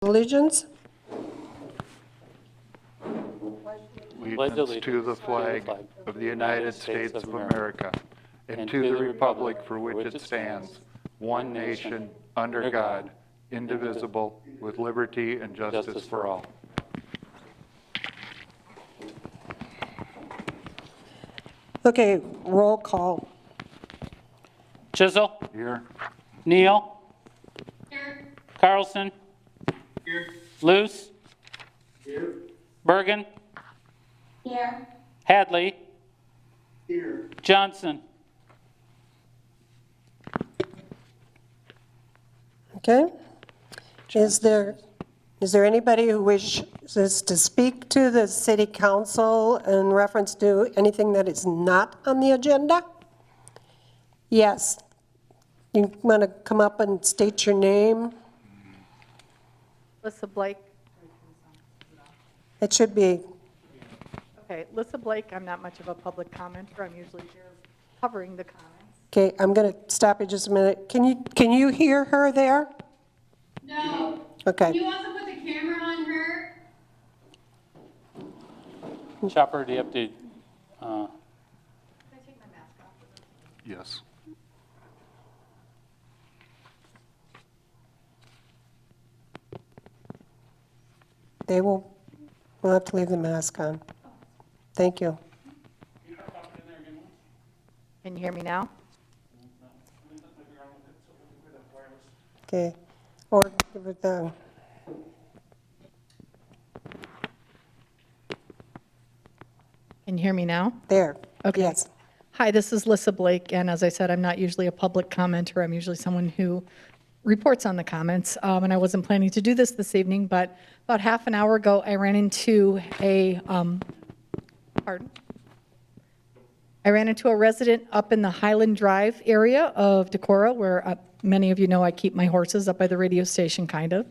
Allegiance. Allegiance to the flag of the United States of America and to the republic for which it stands, one nation, under God, indivisible, with liberty and justice for all. Okay, roll call. Chisel. Here. Neal. Here. Carlson. Here. Luce. Here. Bergen. Here. Hadley. Here. Johnson. Okay. Is there anybody who wishes to speak to the city council in reference to anything that is not on the agenda? Yes. You want to come up and state your name? Lissa Blake. It should be. Okay, Lissa Blake, I'm not much of a public commenter. I'm usually here covering the comments. Okay, I'm going to stop you just a minute. Can you hear her there? No. Okay. Can you also put the camera on her? Chopper, do you have to? Can I take my mask off? Yes. We'll have to leave the mask on. Thank you. Can you hear me now? Okay. Or give it the. Can you hear me now? There. Okay. Yes. Hi, this is Lissa Blake, and as I said, I'm not usually a public commenter. I'm usually someone who reports on the comments, and I wasn't planning to do this evening, but about half an hour ago, I ran into a resident up in the Highland Drive area of Decorah, where many of you know I keep my horses up by the radio station, kind of.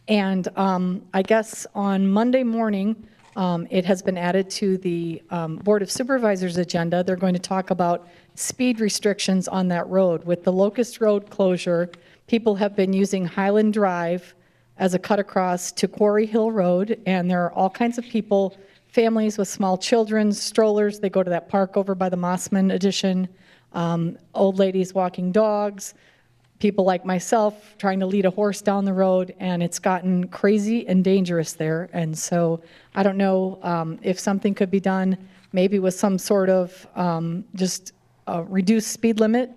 And I guess on Monday morning, it has been added to the Board of Supervisors agenda. They're going to talk about speed restrictions on that road. With the Locust Road closure, people have been using Highland Drive as a cut across to Quarry Hill Road, and there are all kinds of people, families with small children, strollers. They go to that park over by the Mossman addition, old ladies walking dogs, people like myself trying to lead a horse down the road, and it's gotten crazy and dangerous there. And so I don't know if something could be done, maybe with some sort of just a reduced speed limit.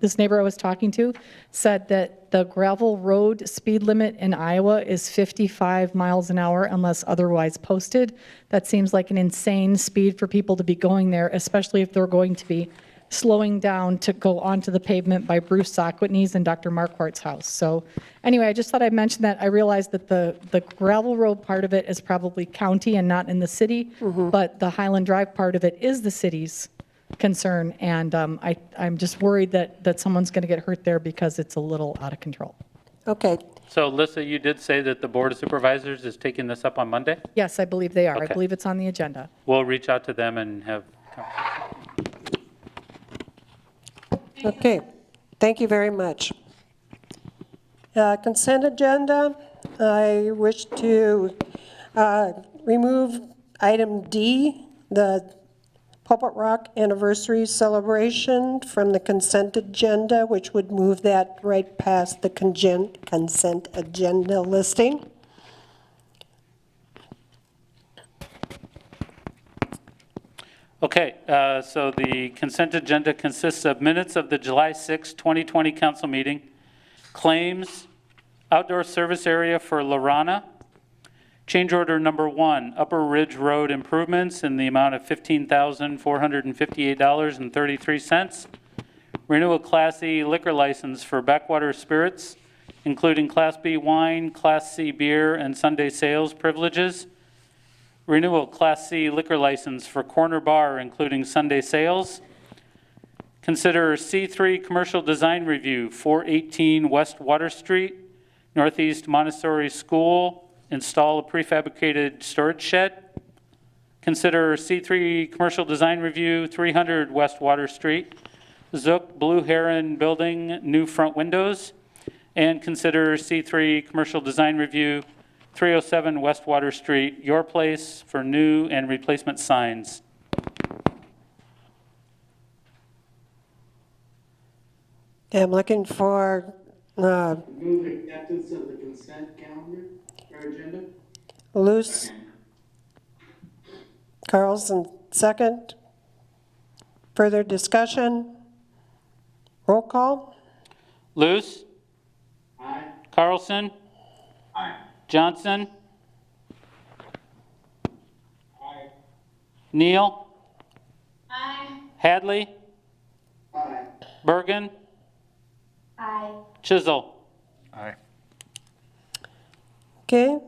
This neighbor I was talking to said that the gravel road speed limit in Iowa is 55 miles an hour unless otherwise posted. That seems like an insane speed for people to be going there, especially if they're going to be slowing down to go onto the pavement by Bruce Sockwitney's and Dr. Marquardt's house. So anyway, I just thought I'd mention that. I realized that the gravel road part of it is probably county and not in the city, but the Highland Drive part of it is the city's concern, and I'm just worried that someone's going to get hurt there because it's a little out of control. Okay. So, Lissa, you did say that the Board of Supervisors is taking this up on Monday? Yes, I believe they are. I Okay. believe it's on the agenda. We'll reach out to them and have. Okay. Thank you very much. Consent agenda. I wish to remove item D, the Pulpit Rock anniversary celebration, from the consent agenda, which would move that right past the consent agenda listing. Okay, so the consent agenda consists of minutes of the July 6, 2020 council meeting, claims, outdoor service area for Lorana, change order number 1, Upper Ridge Road improvements in the amount of $15,458.33, renewal Class E liquor license for Backwater Spirits, including Class B wine, Class C beer, and Sunday sales privileges, renewal Class C liquor license for Corner Bar, including Sunday sales. Consider C3 commercial design review, 418 West Water Street, Northeast Montessori School, install a prefabricated storage shed. Consider C3 commercial design review, 300 West Water Street, Zook Blue Heron Building, new front windows. And consider C3 commercial design review, 307 West Water Street, Your Place, for new and replacement signs. I'm looking for Move acceptance of the consent calendar or agenda? Luce, Carlson, second. Further discussion? Roll call? Luce, Aye. Carlson, Aye. Johnson, Aye. Neal, Aye. Hadley, Aye. Bergen, Aye. Chisel. Aye. Okay.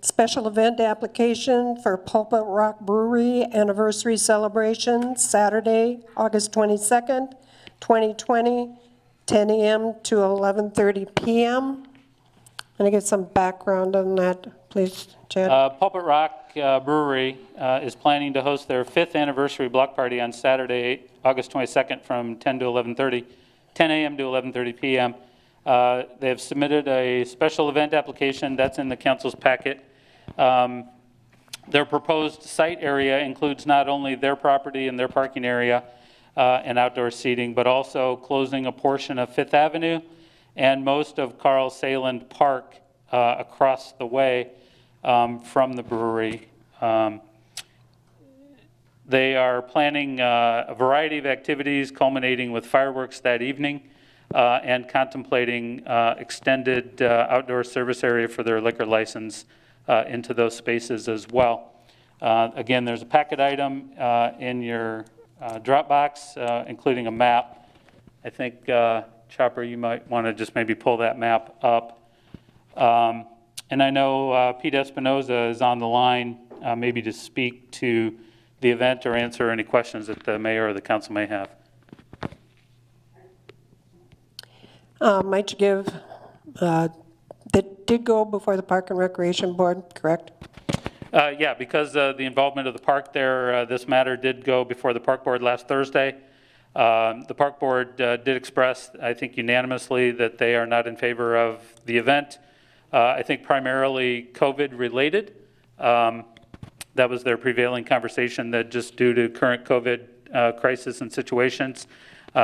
Special event application for Pulpit Rock Brewery Anniversary Celebration, Saturday, August 22nd, 2020, 10 a.m. to 11:30 p.m. Can I get some background on that, please, Chad? Pulpit Rock Brewery is planning to host their 5th anniversary block party on Saturday, August 22nd from 10 to 11:30, 10 a.m. to 11:30 p.m. They have submitted a special event application that's in the council's packet. Their proposed site area includes not only their property and their parking area and outdoor seating, but also closing a portion of Fifth Avenue and most of Carl Saland Park across the way from the brewery. They are planning a variety of activities culminating with fireworks that evening and contemplating extended outdoor service area for their liquor license into those spaces as well. Again, there's a packet item in your Dropbox, including a map. I think, Chopper, you might want to just maybe pull that map up. And I know Pete Espinoza is on the line, maybe to speak to the event or answer any questions that the mayor or the council may have. Might you give, that did go before the Park and Recreation Board, correct? Yeah, because the involvement of the park there, this matter did go before the park board last Thursday. The park board did express, I think unanimously, that they are not in favor of the event. I think primarily COVID related. That was their prevailing conversation, that just due to current COVID crisis and situations,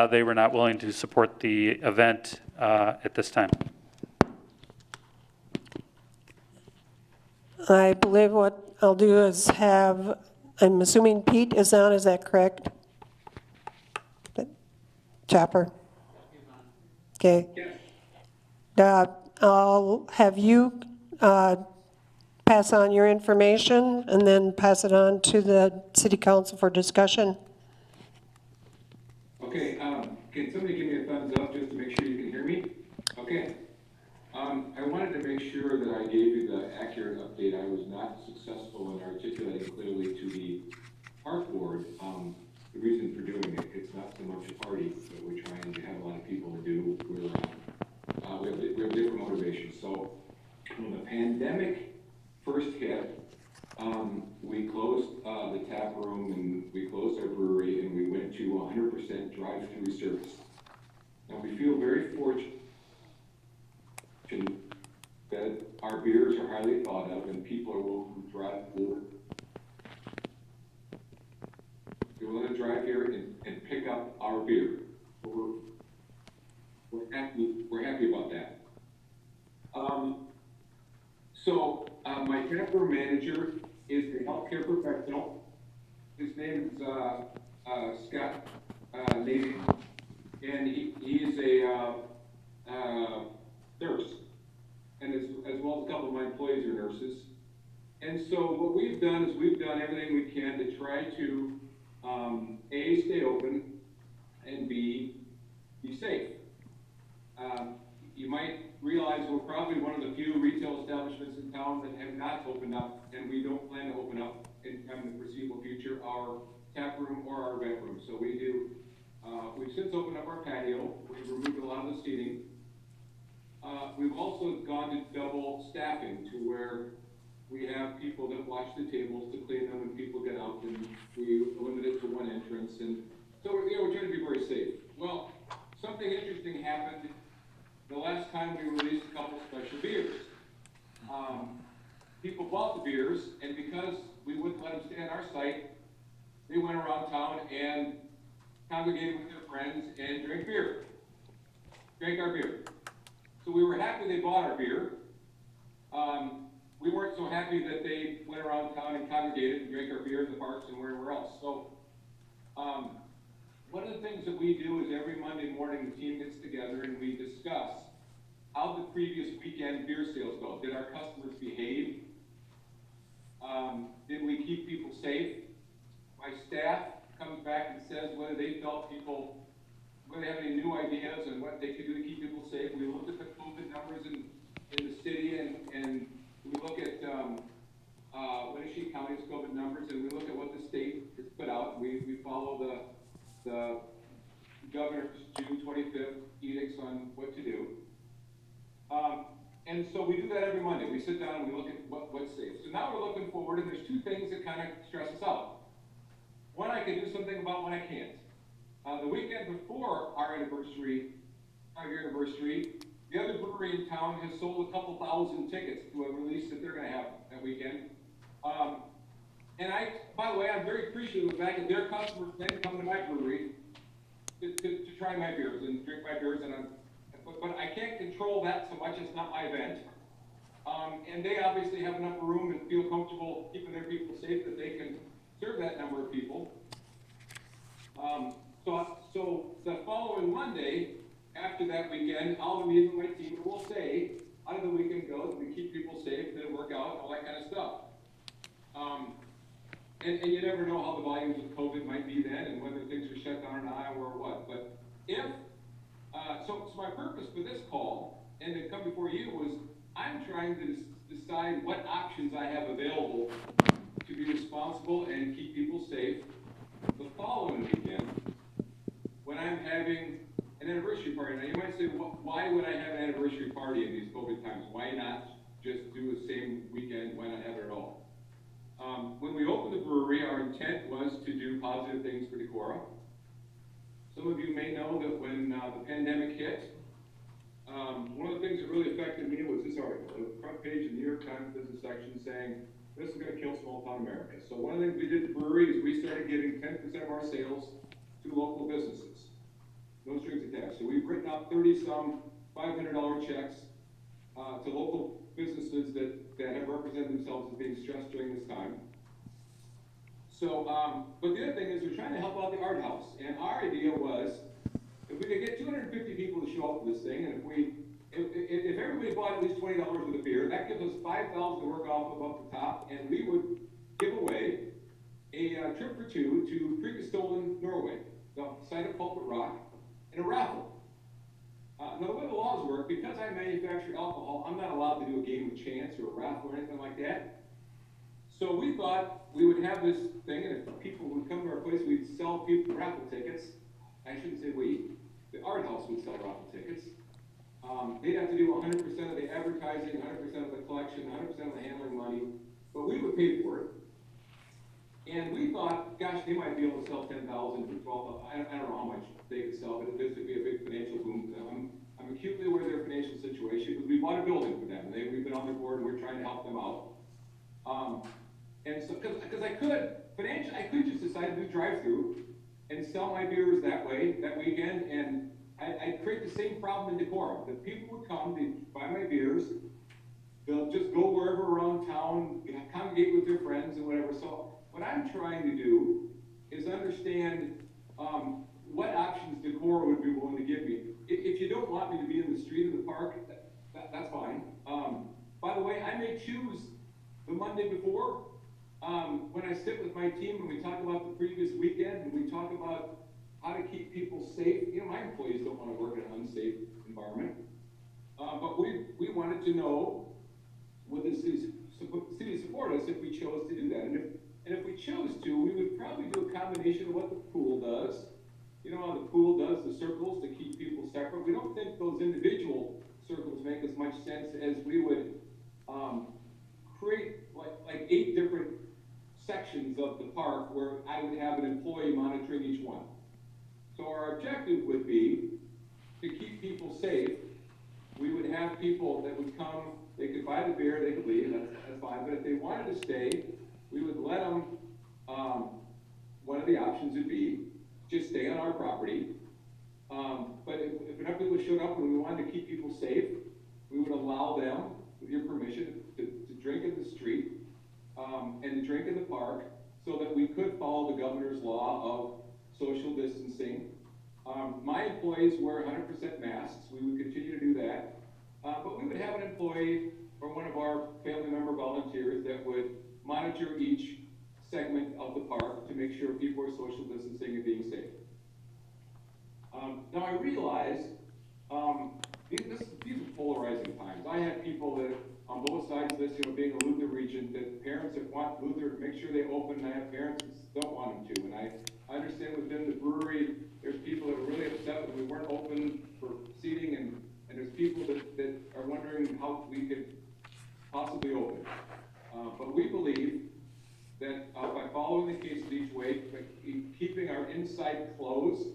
they were not willing to support the event at this time. I believe what I'll do is have, I'm assuming Pete is on, is that correct? Chopper? Okay. I'll have you pass on your information and then pass it on to the city council for discussion. Okay, can somebody give me a thumbs up just to make sure you can hear me? Okay. I wanted to make sure that I gave you the accurate update. I was not successful in articulating clearly to the park board the reason for doing it. It's not so much a party, but we're trying to have a lot of people to do. We have different motivations. So when the pandemic first hit, we closed the tap room and we closed our brewery and we went to 100% drive-through service. Now we feel very fortunate that our beers are highly thought of and people are willing to drive forward. They're willing to drive here and pick up our beer. We're happy about that. My tap-room manager is a healthcare professional. His name is Scott Navy, and he is a nurse, and as well as a couple of my employees are nurses. And so what we've done is we've done everything we can to try to A, stay open, and B, be safe. You might realize we're probably one of the few retail establishments in town that have not opened up, and we don't plan to open up in the foreseeable future, our tap room or our event room. So we do, we've since opened up our patio, we've removed a lot of the seating. We've also gone to double staffing to where we have people that watch the tables to clean them when people get out, and we limit it to one entrance. And so we're trying to be very safe. Well, something interesting happened the last time we released a couple special beers. people bought the beers, and because we wouldn't let them stay on our site, they went around town and congregated with their friends and drank our beer. So we were happy they bought our beer. We weren't so happy that they went around town and congregated and drank our beer in the parks and wherever else. So, one of the things that we do is every Monday morning, the team gets together and we discuss how the previous weekend beer sales go. Did our customers behave? Did we keep people safe? My staff comes back and says whether they felt people, whether they have any new ideas and what they could do to keep people safe. We looked at the COVID numbers in the city and we look at Winnebago County's COVID numbers and we look at what the state has put out. We follow the governor's June 25th edicts on what to do. And so we do that every Monday. We sit down and we look at what's safe. So now we're looking forward, and there's two things that kind of stress us out. One, I can do something about, one I can't. The weekend before our anniversary, the other brewery in town has sold a couple thousand tickets to a release that they're going to have that weekend. And by the way, I'm very appreciative of the fact that their customers then come to my brewery to try my beers and drink my beers, but I can't control that so much. It's not my event. And they obviously have enough room and feel comfortable keeping their people safe that they can serve that number of people. So the following Monday, after that weekend, I'll meet with my team and we'll say, how did the weekend go? Did we keep people safe? Did it work out? All that kind of stuff. And you never know how the volumes of COVID might be then and whether things are shut down or not or what. But if so my purpose for this call and to come before you was I'm trying to decide what options I have available to be responsible and keep people safe the following weekend when I'm having an anniversary party. Now you might say, why would I have an anniversary party in these COVID times? Why not just do the same weekend? Why not have it at all? When we opened the brewery, our intent was to do positive things for Decorah. Some of you may know that when the pandemic hit, one of the things that really affected me was this article, the front page of the New York Times business section saying, this is going to kill small town America. So one of the things we did at the brewery is we started giving 10% of our sales to local businesses. No strings attached. So we've written out 30-some $500 checks to local businesses that have represented themselves as being stressed during this time. So, but the other thing is we're trying to help out the art house. And our idea was, if we could get 250 people to show up for this thing, and if everybody bought at least $20 worth of beer, that gives us $5,000 to work off of up the top, and we would give away a trip for two to Preikestolen, Norway, the site of Pulpit Rock, in a raffle. Now the way the laws work, because I manufacture alcohol, I'm not allowed to do a game of chance or a raffle or anything like that. So we thought we would have this thing, and if people would come to our place, we'd sell people raffle tickets. I shouldn't say we. The art house would sell raffle tickets. They'd have to do 100% of the advertising, 100% of the collection, 100% of the handling money, but we would pay for it. And we thought, gosh, they might be able to sell 10,000 for 12,000. I don't know how much they could sell, but this would be a big financial boom for them. I'm acutely aware of their financial situation because we bought a building for them. We've been on the board and we're trying to help them out. And so, because I could, financially, I could just decide to do drive-through and sell my beers that way, that weekend, and I'd create the same problem in Decorah. The people would come, they'd buy my beers, they'll just go wherever around town, congregate with their friends and whatever. So what I'm trying to do is understand what options Decorah would be willing to give me. If you don't want me to be in the street or the park, that's fine. By the way, I may choose the Monday before, when I sit with my team and we talk about the previous weekend and we talk about how to keep people safe. You know, my employees don't want to work in an unsafe environment. But we wanted to know would the city support us if we chose to do that. And if we chose to, we would probably do a combination of what the pool does. You know how the pool does the circles to keep people separate. We don't think those individual circles make as much sense as we would create like 8 different sections of the park where I would have an employee monitoring each one. So our objective would be to keep people safe. We would have people that would come, they could buy the beer, they could leave, that's fine, but if they wanted to stay, we would let them, one of the options would be, just stay on our property. But if enough people showed up and we wanted to keep people safe, we would allow them, with your permission, to drink in the street, and to drink in the park, so that we could follow the governor's law of social distancing. My employees wear 100% masks, we would continue to do that. But we would have an employee or one of our family member volunteers that would monitor each segment of the park to make sure people are social distancing and being safe. Now I realize, these are polarizing times. I have people that, on both sides of this, being a Luther regent, that parents that want Luther to make sure they open, and I have parents that don't want them to. And I understand within the brewery, there's people that are really upset that we weren't open for seating, and there's people that are wondering how we could possibly open. But we believe that by following the cases each way, by keeping our inside closed,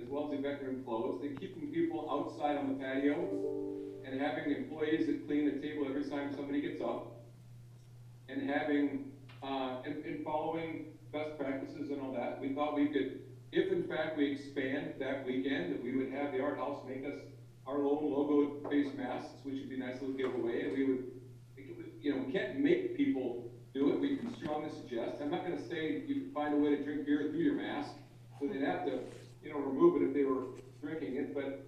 as well as the event room closed, and keeping people outside on the patio, and having employees that clean the table every time somebody gets up, and having, and following best practices and all that, we thought we could, if in fact we expand that weekend, that we would have the art house make us our own logo face masks, which would be a nice little giveaway, and we would, we can't make people do it, we can strongly suggest. I'm not gonna say you can find a way to drink beer through your mask, so they'd have to, remove it if they were drinking it, but,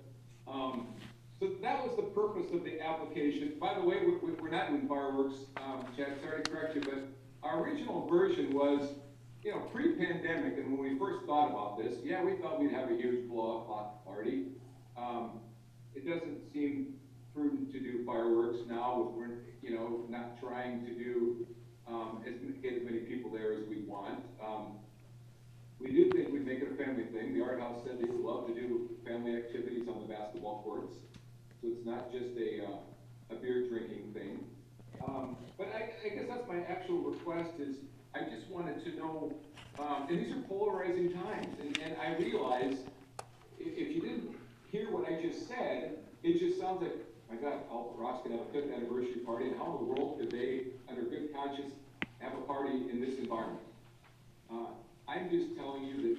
so that was the purpose of the application. By the way, we're not doing fireworks, Chad, sorry to correct you, but our original version was, pre-pandemic, and when we first thought about this, yeah, we thought we'd have a huge blow-up party. It doesn't seem prudent to do fireworks now, we're, not trying to do, get as many people there as we want. We do think we'd make it a family thing. The art house said they would love to do family activities on the basketball courts. So it's not just a beer drinking thing. But I guess that's my actual request is, I just wanted to know, and these are polarizing times, and I realize if you didn't hear what I just said, it just sounds like, my God, Pulp Rock's gonna have a 5th anniversary party, and how in the world could they, under good conscience, have a party in this environment? I'm just telling you that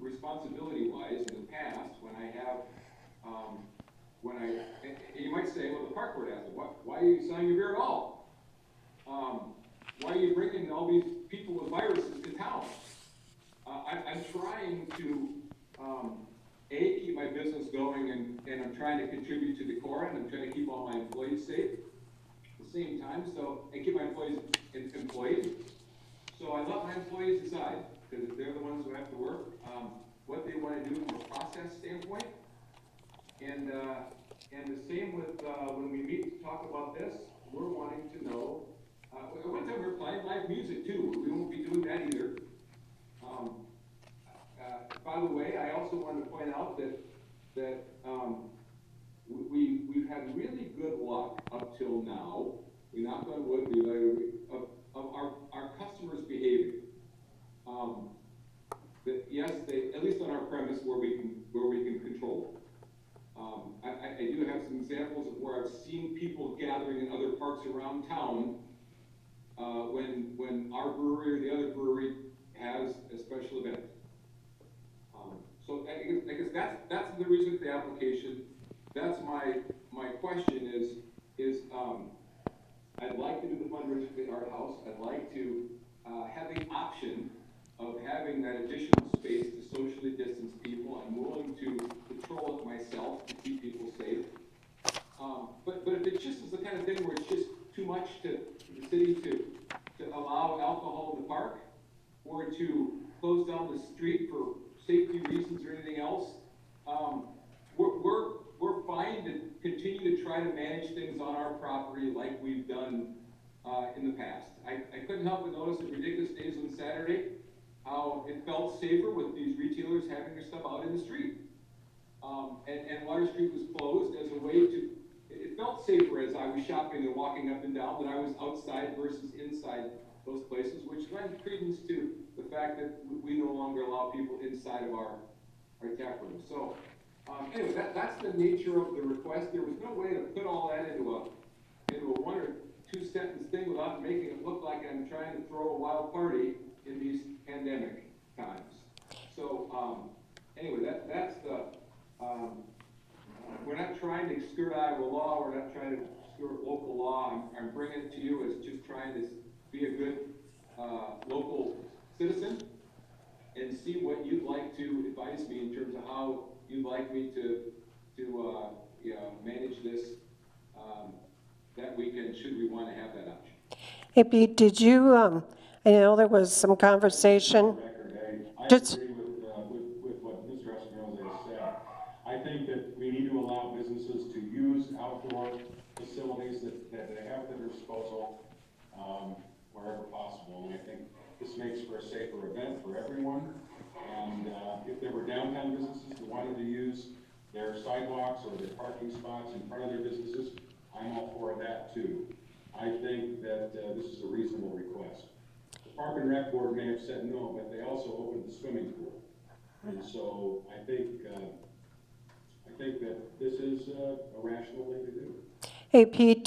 responsibility-wise, in the past, when I have, and you might say, well, the park board has it. Why are you selling your beer at all? Why are you bringing all these people with viruses to town? I'm trying to, keep my business going, and I'm trying to contribute to Decorah, and I'm trying to keep all my employees safe at the same time, and keep my employees employed. So I let my employees decide, because they're the ones who have to work, what they want to do from a process standpoint. And the same with, when we meet to talk about this, we're wanting to know, at one time we were playing live music too, we won't be doing that either. By the way, I also wanted to point out that we've had really good luck up till now, we knock on wood, of our customers' behavior. That yes, at least on our premise where we can control it. I do have some examples of where I've seen people gathering in other parks around town when our brewery or the other brewery has a special event. So I guess that's the reason for the application. That's my question is I'd like to do the fundraiser for the art house. I'd like to have the option of having that additional space to socially distance people. I'm willing to control it myself to keep people safe. But if it just is the kind of thing where it's just too much to the city to allow alcohol in the park, or to close down the street for safety reasons or anything else, we're fine to continue to try to manage things on our property like we've done in the past. I couldn't help but notice the ridiculous days on Saturday, how it felt safer with these retailers having their stuff out in the street. And Water Street was closed as a way to, it felt safer as I was shopping and walking up and down than I was outside versus inside those places, which lends credence to the fact that we no longer allow people inside of our tap room. So anyway, that's the nature of the request. There was no way to put all that into a 1 or two-sentence thing without making it look like I'm trying to throw a wild party in these pandemic times. So, anyway, that's the, we're not trying to skirt Iowa law, we're not trying to skirt local law. I'm bringing it to you as just trying to be a good, local citizen and see what you'd like to advise me in terms of how you'd like me to manage this, that weekend, should we want to have that option. Hey, Pete, did you, I know there was some conversation. I Just- agree with what Mr. Espinoza has said. I think that we need to allow businesses to use outdoor facilities that they have at their disposal, wherever possible. And I think this makes for a safer event for everyone. And if there were downtown businesses that wanted to use their sidewalks or their parking spots in front of their businesses, I'm all for that too. I think that this is a reasonable request. The Park and Rec Board may have said no, but they also opened the swimming pool. And so I think that this is a rational thing to do. Hey, Pete,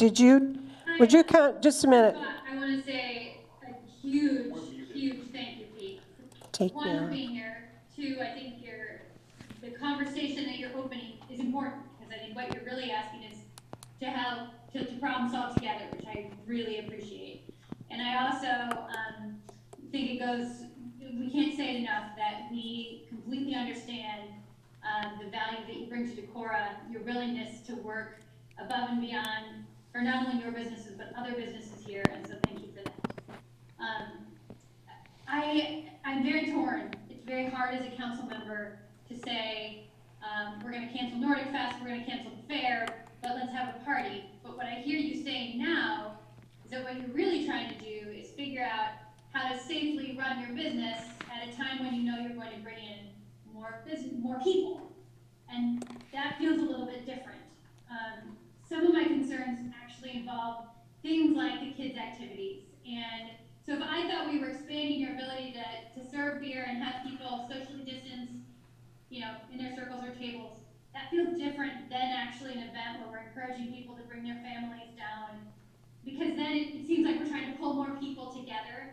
would you count, just a minute. I want to say a huge thank you, Pete. Take me One, for out. being here. Two, I think the conversation that you're opening is important, because I think what you're really asking is to help, to problem solve together, which I really appreciate. And I also think we can't say it enough, that we completely understand the value that you bring to Decorah, your willingness to work above and beyond for not only your businesses, but other businesses here, and so thank you for that. I'm very torn. It's very hard as a council member to say, we're gonna cancel Nordic Fest, we're gonna cancel the fair, but let's have a party. But what I hear you saying now is that what you're really trying to do is figure out how to safely run your business at a time when you know you're going to bring in more people. And that feels a little bit different. Some of my concerns actually involve things like the kids' activities. And so if I thought we were expanding your ability to serve beer and have people socially distance, in their circles or tables, that feels different than actually an event where we're encouraging people to bring their families down. Because then it seems like we're trying to pull more people together.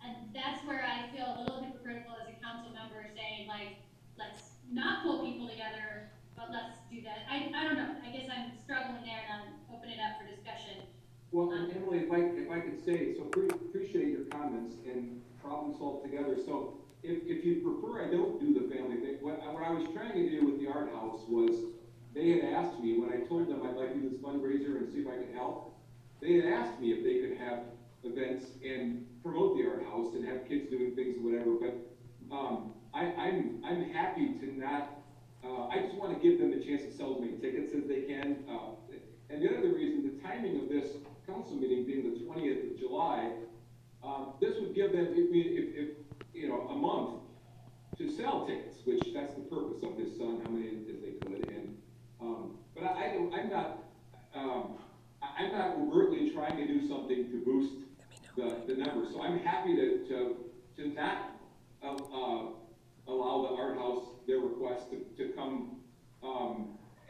And that's where I feel a little hypocritical as a council member saying, like, let's not pull people together, but let's do that. I don't know. I guess I'm struggling there, and I'm opening it up for discussion. Well, and Emily, if I could say, so appreciate your comments and problem solve together. So if you prefer, I don't do the family thing. What I was trying to do with the art house was, they had asked me, when I told them I'd like to do this fundraiser and see if I could help, they had asked me if they could have events and promote the art house and have kids doing things or whatever. But I'm happy to not. I just want to give them the chance to sell as many tickets as they can. And the other reason, the timing of this council meeting being the 20th of July, this would give them, if a month to sell tickets, which that's the purpose of this, how many as they could. And but I'm not overtly trying to do something to boost the numbers. So I'm happy to not allow the art house their request to come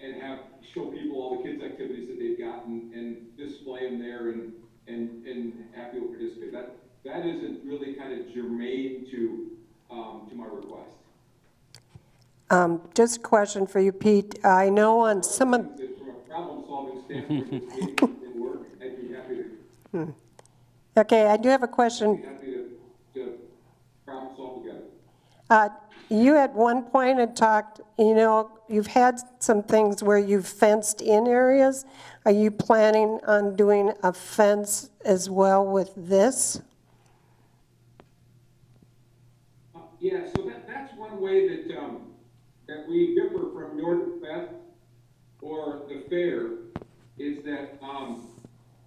and show people all the kids' activities that they've gotten and display them there and have people participate. That isn't really kind of germane to my request. Just a question for you, Pete. I know on some of, From a problem-solving standpoint, this meeting didn't work. I'd be happy to. okay, I do have a question. Happy to problem solve together. You at one point had talked, you've had some things where you've fenced in areas. Are you planning on doing a fence as well with this? Yeah, so that's one way that we differ from Nordic Fest or the fair, is that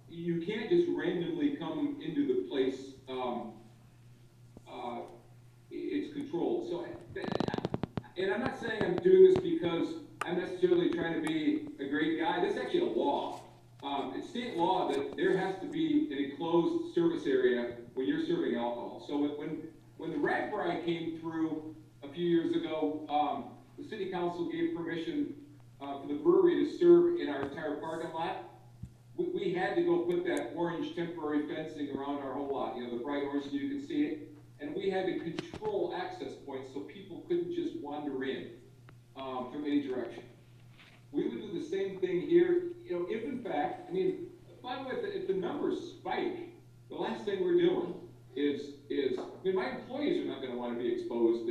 you can't just randomly come into the place. It's controlled. So, and I'm not saying I'm doing this because I'm necessarily trying to be a great guy. That's actually a law. It's state law that there has to be an enclosed service area when you're serving alcohol. So when the RAGBRAI came through a few years ago, the city council gave permission for the brewery to serve in our entire parking lot. we had to go put that orange temporary fencing around our whole lot, the bright orange so you can see it. And we had to control access points so people couldn't just wander in, from any direction. We would do the same thing here, if in fact, by the way, if the numbers spike, the last thing we're doing is my employees are not gonna wanna be exposed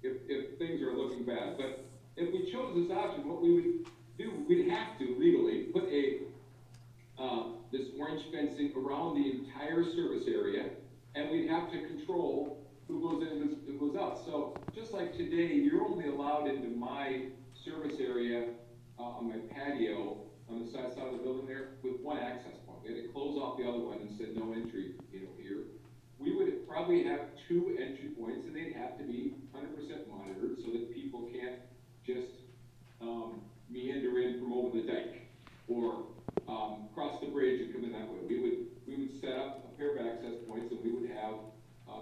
if things are looking bad. But if we chose this option, what we would do, we'd have to legally put this orange fencing around the entire service area, and we'd have to control who goes in and who goes out. So just like today, you're only allowed into my service area on my patio on the side of the building there with one access point. We had to close off the other one and said no entry, here. We would probably have 2 entry points, and they'd have to be 100% monitored so that people can't just meander in from over the dike or cross the bridge and come in that way. We would set up a pair of access points, and we would have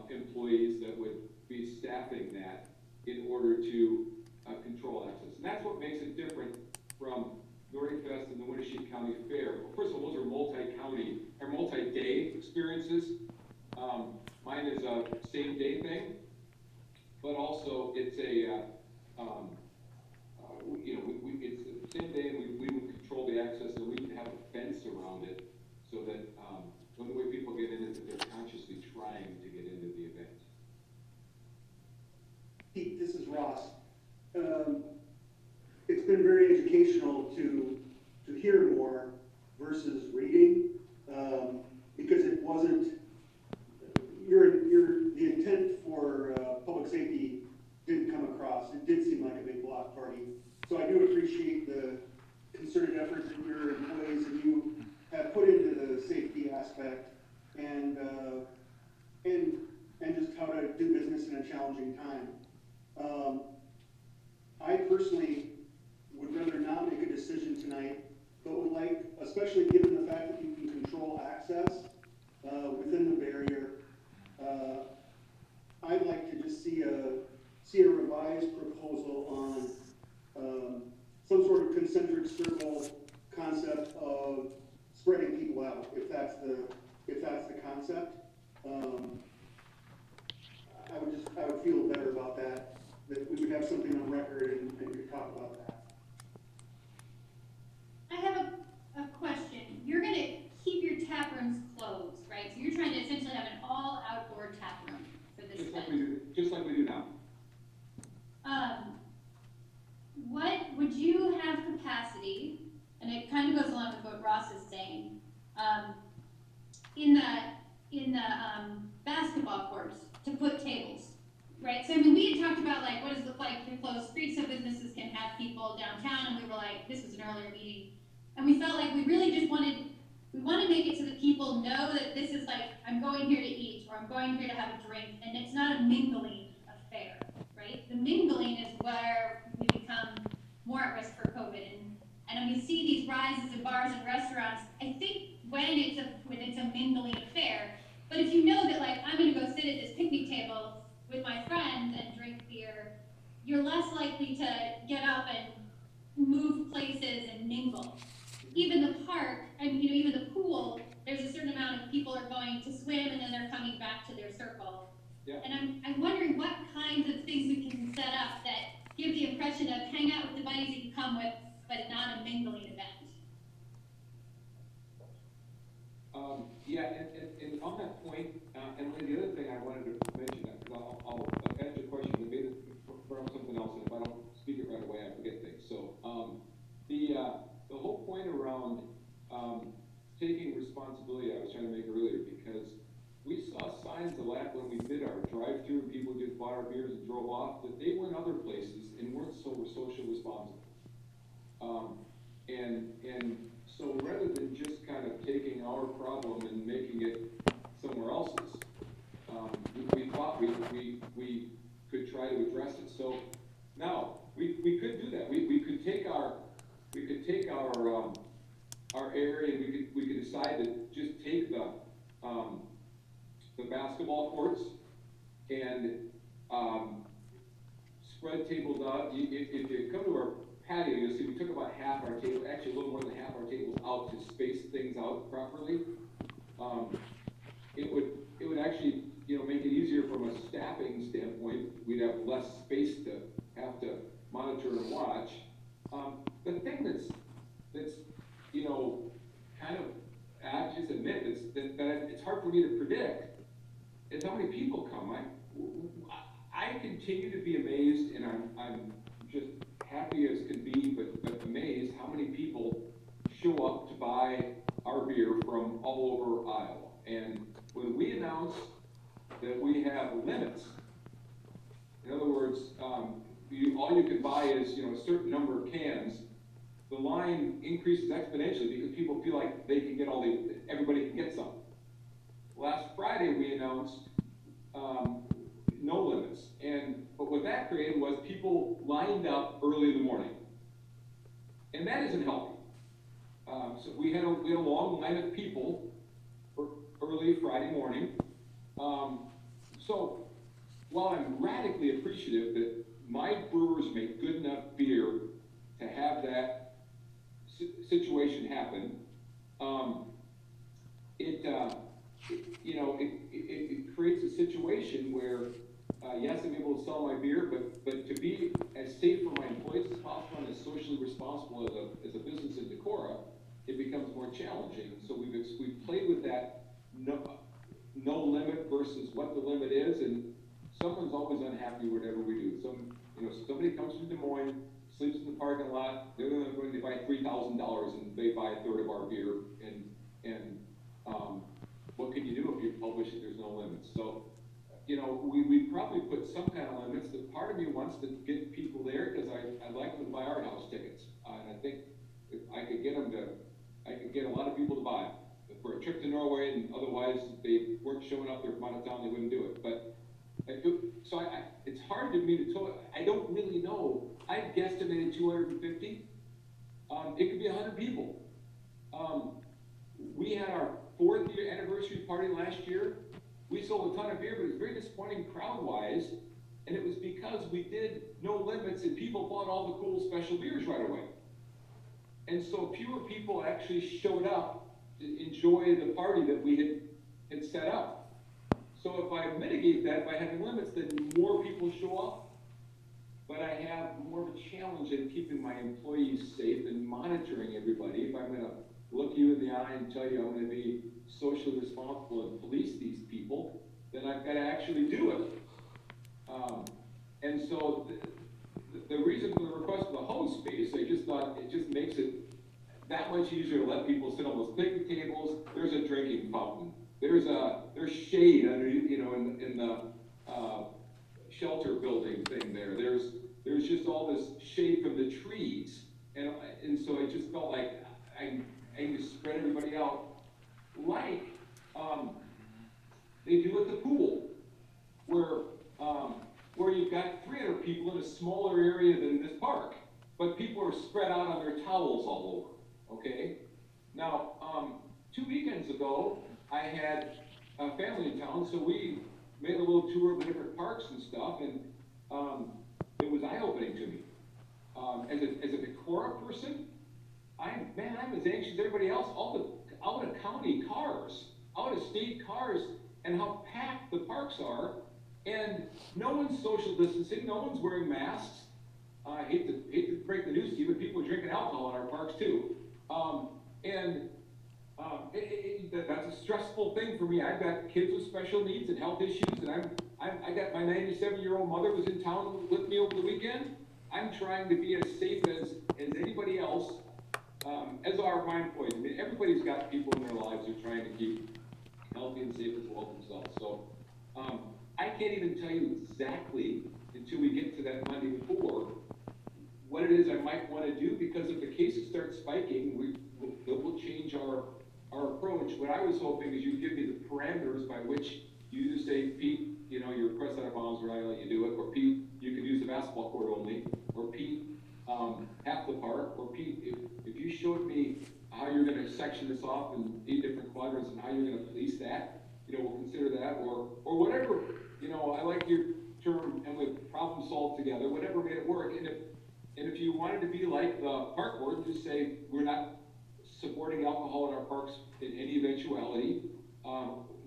employees that would be staffing that in order to control access. And that's what makes it different from Nordic Fest and the Winnebago County Fair. Well, first of all, those are multi-county or multi-day experiences. Mine is a same-day thing, but also it's a it's the same day, and we would control the access, and we would have a fence around it so that when the way people get in is that they're consciously trying to get into the event. Pete, this is Ross. It's been very educational to hear more versus reading, because it wasn't the intent for public safety didn't come across. It did seem like a big block party. So I do appreciate the concerted effort that your employees and you have put into the safety aspect and just how to do business in a challenging time. I personally would rather not make a decision tonight, but would like, especially given the fact that you can control access within the barrier, I'd like to just see a revised proposal on some sort of concentric circle concept of spreading people out, if that's the concept. I would feel better about that we would have something on record and we could talk about that. I have a question. You're gonna keep your tap rooms closed, right? So you're trying to essentially have an all outdoor tap room for this event. Just like we do now. What would you have capacity, and it kind of goes along with what Ross is saying, in the basketball courts to put tables, right? So I mean, we had talked about like, what does it look like to close streets so businesses can have people downtown, and we were like, this was an earlier meeting, and we felt like we really just want to make it so that people know that this is like, I'm going here to eat, or I'm going here to have a drink, and it's not a mingling affair, right? The mingling is where we become more at risk for COVID, and we see these rises in bars and restaurants. I think when it's a mingling affair, but if you know that like, I'm gonna go sit at this picnic table with my friends and drink beer, you're less likely to get up and move places and mingle. Even the park, even the pool, there's a certain amount of people are going to swim and then they're coming back to their circle. Yeah. And I'm wondering what kinds of things we can set up that give the impression of hang out with the buddies that you come with, but not a mingling event. And on that point, and the other thing I wanted to mention, because I'll answer your question, and maybe from something else, and if I don't speak it right away, I forget things. So the whole point around taking responsibility I was trying to make earlier, because we saw signs of that when we did our drive-through and people just bought our beers and drove off, that they went other places and weren't so social responsible. And so rather than just kind of taking our problem and making it somewhere else's, we thought we could try to address it. So now we could do that. We could take our area, and we could decide to just take the basketball courts and spread tables out. If you come to our patio, you'll see we took about half our table, actually a little more than half our tables out to space things out properly. It would actually, make it easier from a staffing standpoint. We'd have less space to have to monitor and watch. The thing that's kind of, I just admit, that it's hard for me to predict is how many people come. I continue to be amazed, and I'm just happy as can be, but amazed how many people show up to buy our beer from all over Iowa. And when we announced that we have limits, in other words, all you can buy is a certain number of cans, the line increases exponentially because people feel like they can get everybody can get some. Last Friday we announced no limits, but what that created was people lined up early in the morning, and that isn't healthy. So we had a long line of people early Friday morning. So while I'm radically appreciative that my brewers make good enough beer to have that situation happen, it creates a situation where, yes, I'm able to sell my beer, but to be as safe for my employees as possible and as socially responsible as a business in Decorah, it becomes more challenging. So we've played with that no limit versus what the limit is, and someone's always unhappy whatever we do. Somebody comes from Des Moines, sleeps in the parking lot, they're going to buy $3,000 and they buy a third of our beer, and what can you do if you publish that there's no limits? So, we probably put some kind of limits. That part of me wants to get people there because I'd like them to buy our house tickets, and I think if I could get a lot of people to buy for a trip to Norway, and otherwise they weren't showing up there from out of town, they wouldn't do it. But it's hard to me to tell. I don't really know. I guesstimated 250. It could be 100 people. We had our 4th year anniversary party last year. We sold a ton of beer, but it was very disappointing crowd-wise, and it was because we did no limits and people bought all the cool special beers right away. And so fewer people actually showed up to enjoy the party that we had set up. So if I mitigate that by having limits, then more people show up, but I have more of a challenge in keeping my employees safe and monitoring everybody. If I'm gonna look you in the eye and tell you I'm gonna be socially responsible and police these people, then I've gotta actually do it. And so the reason for the request for the hose space, I just thought it just makes it that much easier to let people sit on those picnic tables. There's a drinking fountain. There's shade underneath, in the shelter building thing there. There's just all this shade from the trees, and so it just felt like I can just spread everybody out, like they do at the pool, where you've got 300 people in a smaller area than this park, but people are spread out on their towels all over. Okay. Now, 2 weekends ago, I had a family in town, so we made a little tour of the different parks and stuff, and it was eye-opening to me. As a Decorah person, I'm as anxious as everybody else. All the out-of-county cars, out-of-state cars, and how packed the parks are, and no one's social distancing, no one's wearing masks. I hate to break the news to you, but people are drinking alcohol in our parks too. That's a stressful thing for me. I've got kids with special needs and health issues, and I got my 97-year-old mother was in town with me over the weekend. I'm trying to be as safe as anybody else, as are my employees. I mean, everybody's got people in their lives they're trying to keep healthy and safe as well themselves. So I can't even tell you exactly until we get to that Monday before what it is I might want to do, because if the cases start spiking, we'll change our approach. What I was hoping is you'd give me the parameters by which you just say, Pete, your request out of bounds, we're not going to let you do it, or Pete, you can use the basketball court only, or Pete, half the park, or Pete, if you showed me how you're going to section this off in 8 different quadrants and how you're going to police that, we'll consider that, or whatever, I like your term, and we've problem solved together, whatever made it work. And And if you wanted to be like the park board, just say, we're not supporting alcohol in our parks in any eventuality,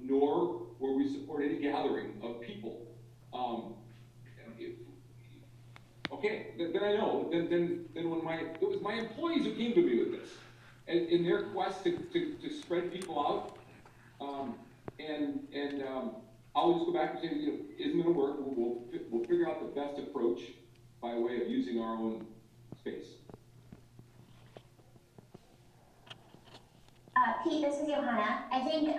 nor will we support any gathering of people. Okay, then I know, then when it was my employees who came to me with this, in their quest to spread people out, I'll just go back and say, you know, isn't gonna work, we'll figure out the best approach by way of using our own space. Pete, this is Johanna. I think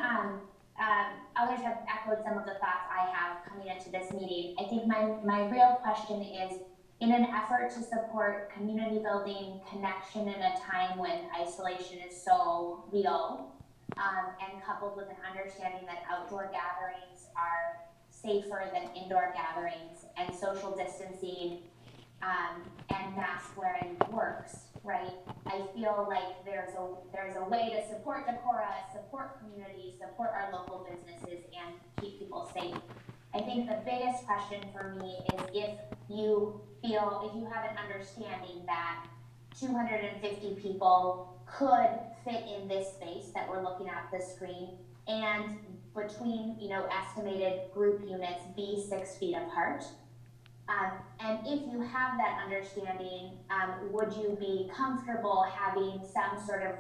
others have echoed some of the thoughts I have coming into this meeting. I think my real question is, in an effort to support community building connection in a time when isolation is so real, and coupled with an understanding that outdoor gatherings are safer than indoor gatherings, and social distancing and mask wearing works, right? I feel like there's a way to support Decorah, support communities, support our local businesses, and keep people safe. I think the biggest question for me is if you have an understanding that 250 people could fit in this space that we're looking at the screen, and between, you know, estimated group units be 6 feet apart. And if you have that understanding, would you be comfortable having some sort of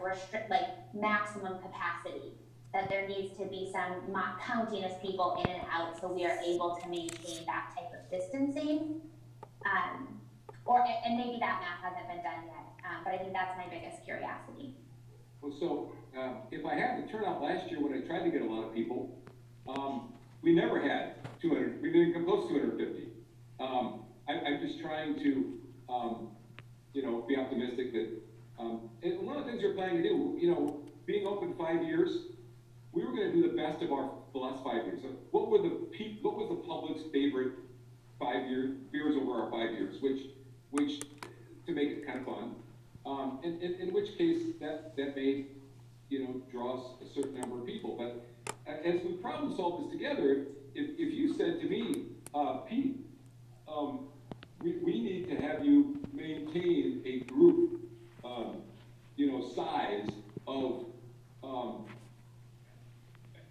maximum capacity? That there needs to be some counting of people in and out so we are able to maintain that type of distancing? And maybe that math hasn't been done yet, but I think that's my biggest curiosity. Well, so if I had the turnout last year when I tried to get a lot of people, we never had 200, we didn't come close to 250. I'm just trying to, you know, be optimistic that, and one of the things we're planning to do, you know, being open 5 years, we were going to do the best of the last 5 years. So what was the public's favorite 5-year beers over our 5 years, which to make it kind of fun, in which case that may, you know, draw us a certain number of people. But as we problem solve this together, if you said to me, Pete, we need to have you maintain a group, you know, size of,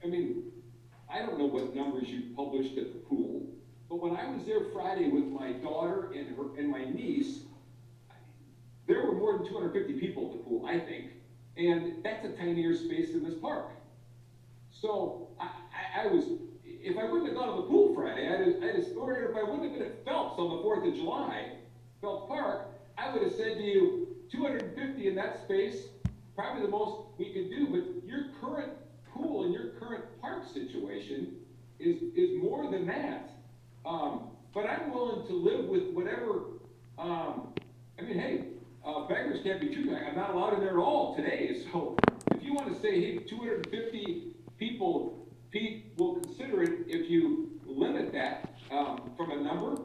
I mean, I don't know what numbers you published at the pool, but when I was there Friday with my daughter and my niece, there were more than 250 people at the pool, I think, and that's a tinier space in this park. So I was, if I wouldn't have gone to the pool Friday, I'd have scored it. If I wouldn't have been at Phelps on the 4th of July, Phelps Park, I would have said to you, 250 in that space, probably the most we could do, but your current pool and your current park situation is more than that. But I'm willing to live with whatever, I mean, hey, beggars can't be choosers. I'm not allowed in there at all today. So if you want to say, hey, 250 people, Pete will consider it if you limit that from a number,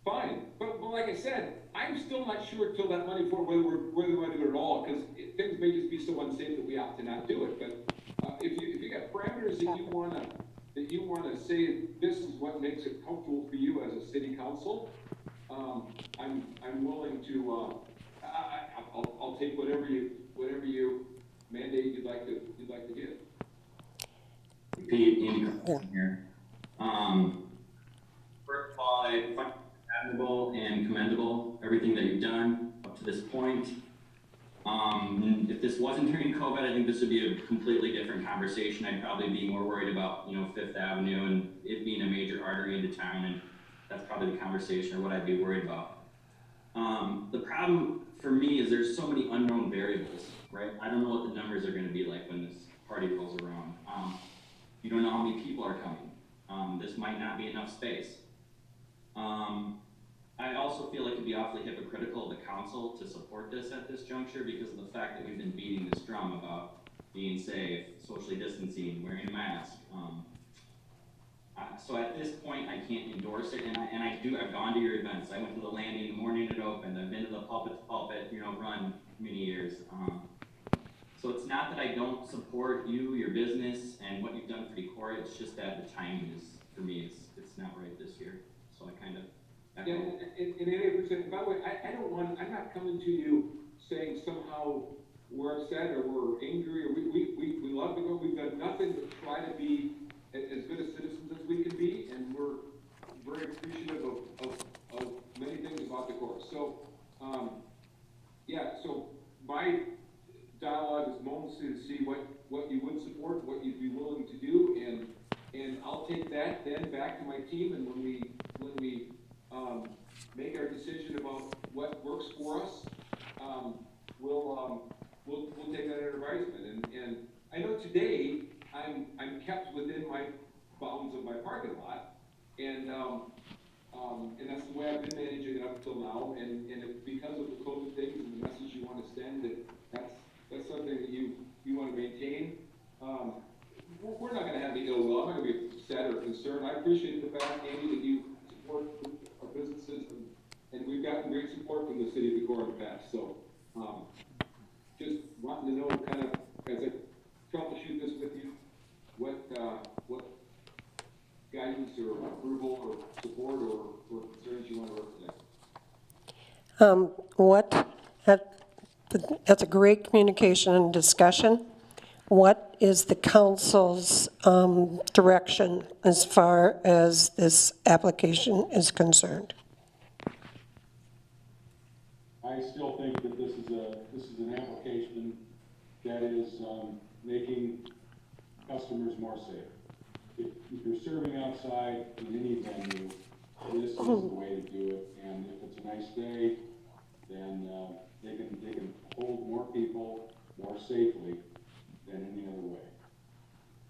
fine. But like I said, I'm still not sure till that money for whether we want to do it at all, because things may just be so unsafe that we opt to not do it. But if you got parameters that you want to say this is what makes it comfortable for you as a city council, I'm willing to. I'll take whatever you mandate you'd like to give. Pete, Andy here. First of all, I find it admirable and commendable everything that you've done up to this point. If this wasn't during COVID, I think this would be a completely different conversation. I'd probably be more worried about, you know, Fifth Avenue and it being a major artery into town, and that's probably the conversation or what I'd be worried about. The problem for me is there's so many unknown variables, right? I don't know what the numbers are going to be like when this party rolls around. You don't know how many people are coming. This might not be enough space. I also feel like it'd be awfully hypocritical of the council to support this at this juncture because of the fact that we've been beating this drum about being safe, socially distancing, wearing a mask. So at this point, I can't endorse it, and I've gone to your events. I went to the landing the morning it opened. I've been to the pulpit, you know, run many years. So it's not that I don't support you, your business, and what you've done for Decorah. It's just that the timing is, for me, it's not right this year. So I Yeah, and 88%, by the way, I'm not coming to you saying somehow we're upset or we're angry or we love to go. We've done nothing but try to be as good a citizens as we can be, and we're very appreciative of many things about Decorah. So, yeah, so my dialogue is mostly to see what you would support, what you'd be willing to do, and I'll take that then back to my team, and when we make our decision about what works for us, we'll take that under advisement. And I know today I'm kept within my bounds of my parking lot, and that's the way I've been managing it up until now. And if, because of the COVID things and the message you want to send, that's something that you want to maintain. We're not going to have the ill will. I'm not going to be sad or concerned. I appreciate the fact, Andy, that you support our businesses, and we've gotten great support from the city of Decorah in the past. So, just wanting to know, kind of, as I troubleshoot this with you, what guidance or approval or support or concerns you want to represent. That's a great communication and discussion. What is the council's direction as far as this application is concerned? I still think that this is an application that is making customers more safe. If you're serving outside in any venue, this is the way to do it. And if it's a nice day, then they can hold more people more safely than any other way.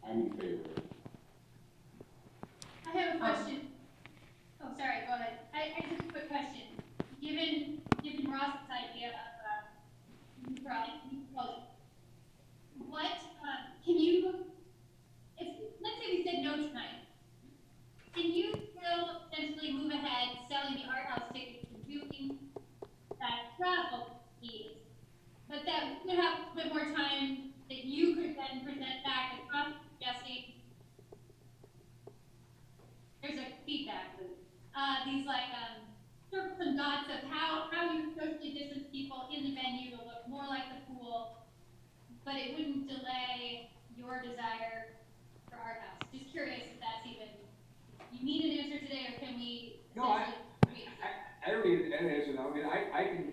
I'm in favor of it. I have a question. Oh, sorry, go ahead. I just have a quick question. Given Ross's idea of what can you, if let's say we said no tonight, can you still essentially move ahead selling the art house tickets and doing that travel fees, but that would have a bit more time that you could then present back to us, Jesse? There's a feedback loop. These like circles and dots of how you socially distance people in the venue to look more like the pool, but it wouldn't delay your desire for art house. Just curious if that's even, you need an answer today, or can we? No, I don't need an answer now. I mean,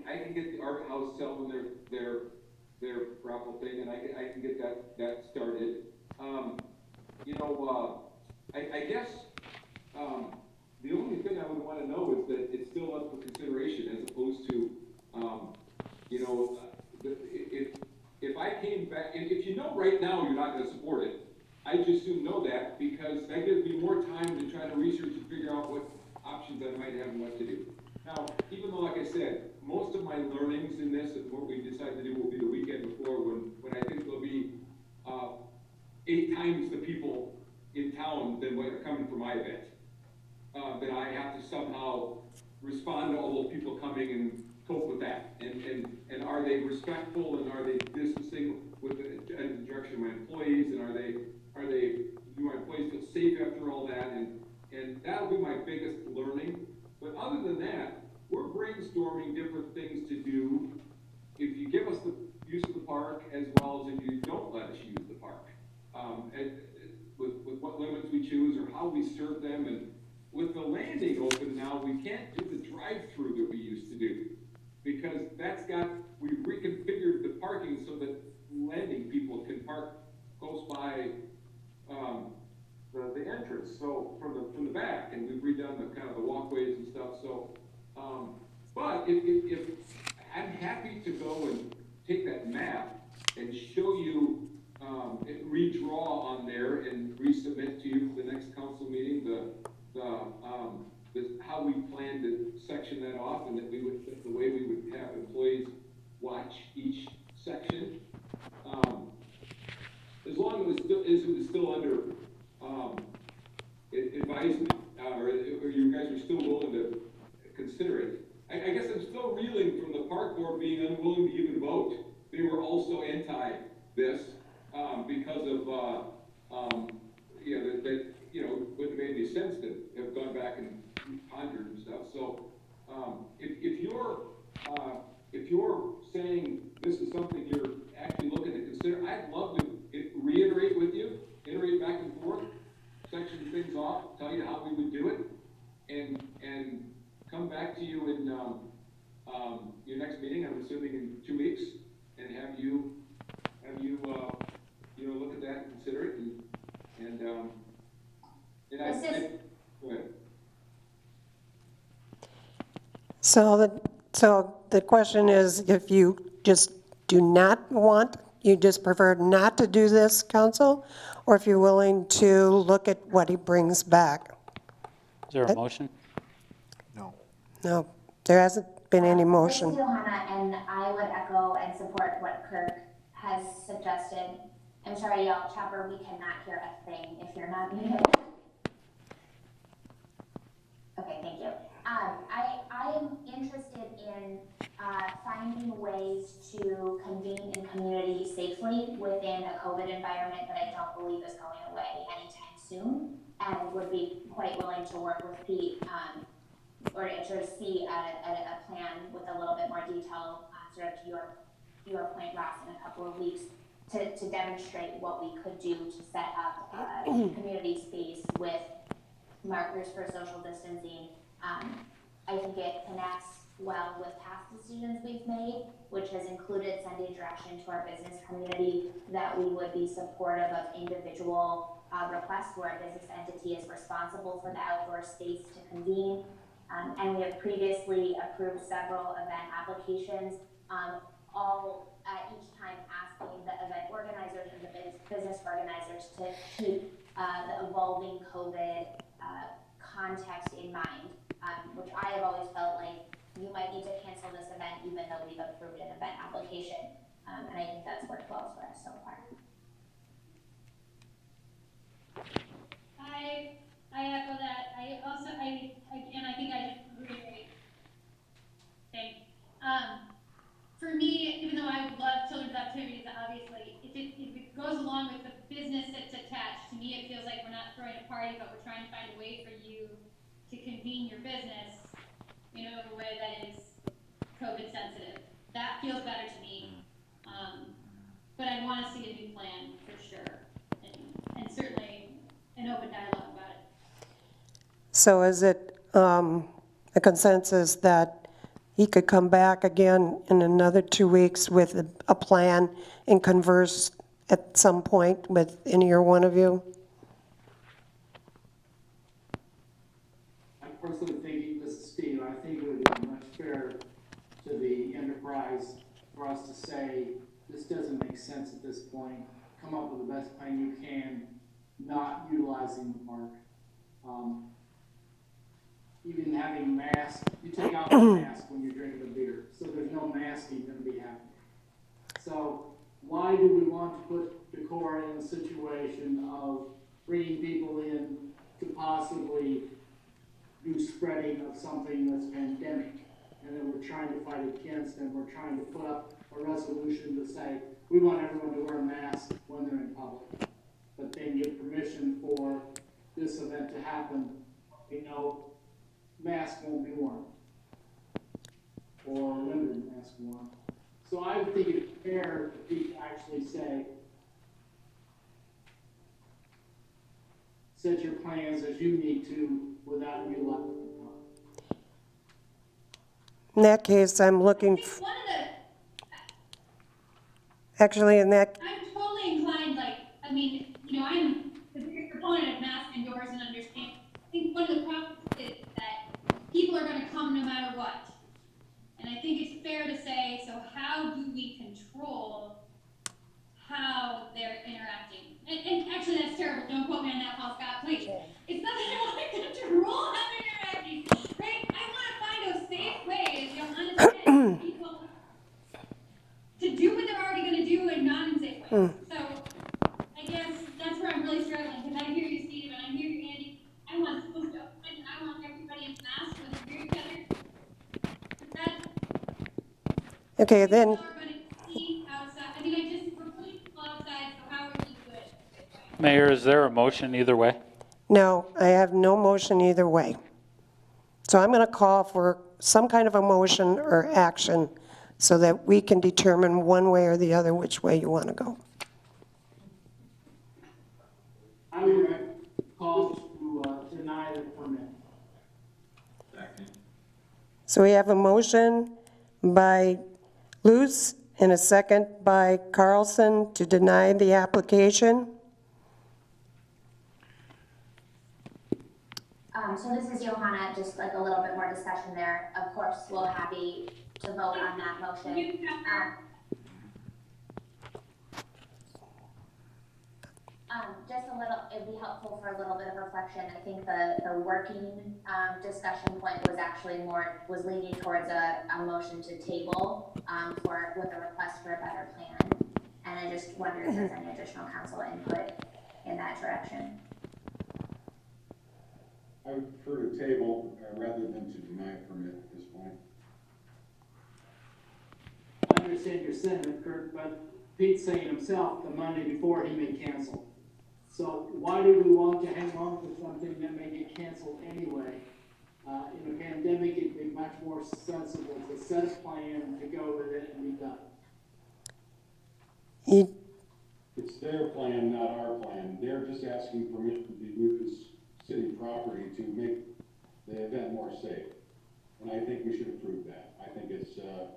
I can get the art house selling their raffle thing, and I can get that started. I guess the only thing I would want to know is that it's still up for consideration, as opposed to, if I came back, and if you know right now you're not going to support it, I just soon know that, because that gives me more time to try to research and figure out what options I might have and what to do. Now, even though, like I said, most of my learnings in this and what we decide to do will be the weekend before, when I think there'll be 8 times the people in town than what are coming for my event. That I have to somehow respond to all those people coming and cope with that. And are they respectful, and are they distancing with the direction of my employees, and are they do my employees feel safe after all that? And that'll be my biggest learning. But other than that, we're brainstorming different things to do if you give us the use of the park, as well as if you don't let us use the park. With what limits we choose or how we serve them. And with the landing open now, we can't do the drive-through that we used to do, because we've reconfigured the parking so that landing people can park close by the entrance, so from the back, and we've redone the kind of the walkways and stuff. So, but if I'm happy to go and take that map and show you, redraw on there and resubmit to you for the next council meeting how we plan to section that off, and that the way we would have employees watch each section, as long as it was still under advisement, or you guys are still willing to consider it. I guess I'm still reeling from the park board being unwilling to even vote. They were also anti this because of that wouldn't have made any sense to have gone back and pondered and stuff. So And This is, go ahead. So the question is, if you just do not want, you just prefer not to do this, council, or if you're willing to look at what he brings back? Is there a motion? No, there hasn't been any this is motion. Johanna, and I would echo and support what Kirk has suggested. I'm sorry, y'all, Chopper, we cannot hear a thing if you're not muted. Okay, thank you. I am interested in finding ways to convene in community safely within a COVID environment that I don't believe is going away anytime soon, and would be quite willing to work with Pete or to see a plan with a little bit more detail, sort of to your point, Ross, in a couple of weeks, to demonstrate what we could do to set up a community space with markers for social distancing. I think it connects well with past decisions we've made, which has included sending direction to our business community that we would be supportive of individual requests where a business entity is responsible for the outdoor space to convene. And we have previously approved several event applications, all each time asking the event organizers and the business organizers to keep the evolving COVID context in mind, which I have always felt like you might need to cancel this event even though we've approved an event application. And I think that's worked well for us so far. I echo that. I think I just reiterate. Thanks. For me, even though I would love children's activities, obviously, if it goes along with the business that's attached, to me it feels like we're not throwing a party, but we're trying to find a way for you to convene your business, in a way that is COVID sensitive. That feels better to me. But I want to see a new plan for sure, and certainly an open dialogue about it. So is it a consensus that he could come back again in another 2 weeks with a plan and converse at some point with any or one of you? I'm personally thinking, this is Steve, I think it would be much fairer to the enterprise for us to say, this doesn't make sense at this point, come up with the best plan you can, not utilizing the park. Even having masks, you take out the mask when you're drinking a beer, so there's no masking going to be happening. So why do we want to put Decorah in a situation of bringing people in to possibly do spreading of something that's pandemic, and then we're trying to fight against, and we're trying to put up a resolution to say, we want everyone to wear a mask when they're in public, but then give permission for this event to happen, mask won't be worn, or limited mask worn. So I would think it's fair if we actually say, set your plans as you need to without utilizing the park. In that case, I'm looking, One of the actually in that, I'm totally inclined, I'm the biggest proponent of masks indoors and understand. I think one of the problems is that people are gonna come no matter what. And I think it's fair to say, so how do we control how they're interacting? And actually, that's terrible, don't quote me on that, Paul Scott, please. It's not that I want to control how they're interacting, right? I wanna find those safe ways, honestly, for people to do what they're already gonna do in non-safe ways. So, I guess that's where I'm really struggling, because I hear you, Steve, and I hear you, Andy. I want schools to open, and I want everybody in masks when they're near each other. But that's, okay, then, people are gonna see outside, we're putting people outside, so how are we good at this point? Mayor, is there a motion either way? no, I have no motion either way. So I'm going to call for some kind of a motion or action so that we can determine one way or the other which way you want to go. I would call to deny the permit. Second. So we have a motion by Luce and a second by Carlson to deny the application. So this is Johanna, just like a little bit more discussion there. Of course, we'll happy to vote on that motion. Just a little, it'd be helpful for a little bit of reflection. I think the working discussion point was actually was leaning towards a motion to table with a request for a better plan. And I just wonder if there's any additional council input in that direction. I would prefer to table rather than to deny a permit at this point. I understand your sentiment, Kurt, but Pete's saying himself the Monday before he may cancel. So why do we want to hang on to something that may get canceled anyway? In a pandemic, it'd be much more sensible to set a plan, to go with it, and be done. It's their plan, not our plan. They're just asking permission to use city property to make the event more safe. And I think we should approve that. I think it's a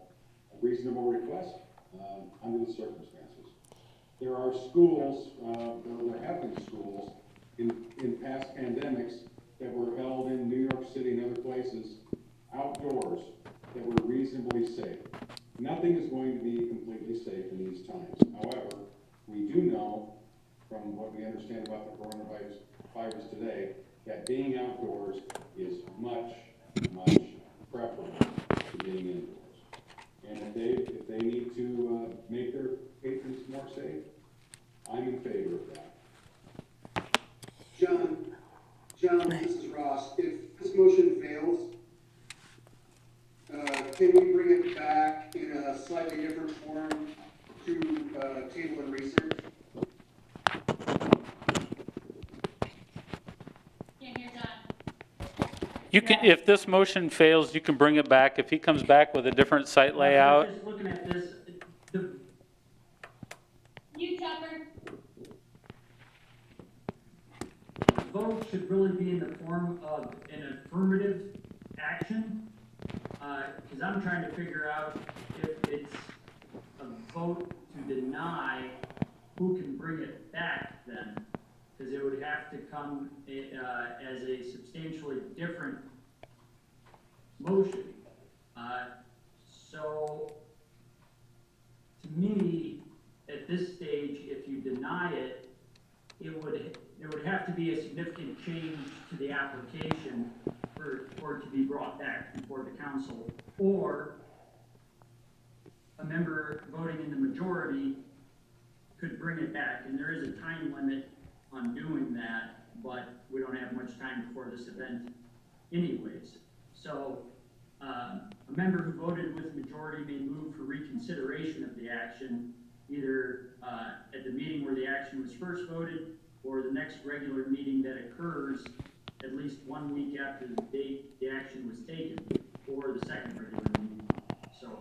reasonable request under the circumstances. There are schools, there have been schools in past pandemics that were held in New York City and other places outdoors that were reasonably safe. Nothing is going to be completely safe in these times. However, we do know from what we understand about the coronavirus today that being outdoors is much, much preferable to being indoors. And if they need to make their patrons more safe, I'm in favor of that. John, this is Ross. If this motion fails, can we bring it back in a slightly different form to table and research? Can't hear John. You can, if this motion fails, you can bring it back. If he comes back with a different site layout, Just looking at this, the You, Chopper. vote should really be in the form of an affirmative action. Because I'm trying to figure out if it's a vote to deny, who can bring it back then? Because it would have to come as a substantially different motion. So, to me, at this stage, if you deny it, it would have to be a significant change to the application for it to be brought back before the council, or a member voting in the majority could bring it back. And there is a time limit on doing that, but we don't have much time before this event anyways. So a member who voted with majority may move for reconsideration of the action, either at the meeting where the action was first voted, or the next regular meeting that occurs at least 1 week after the date the action was taken, or the second regular meeting. So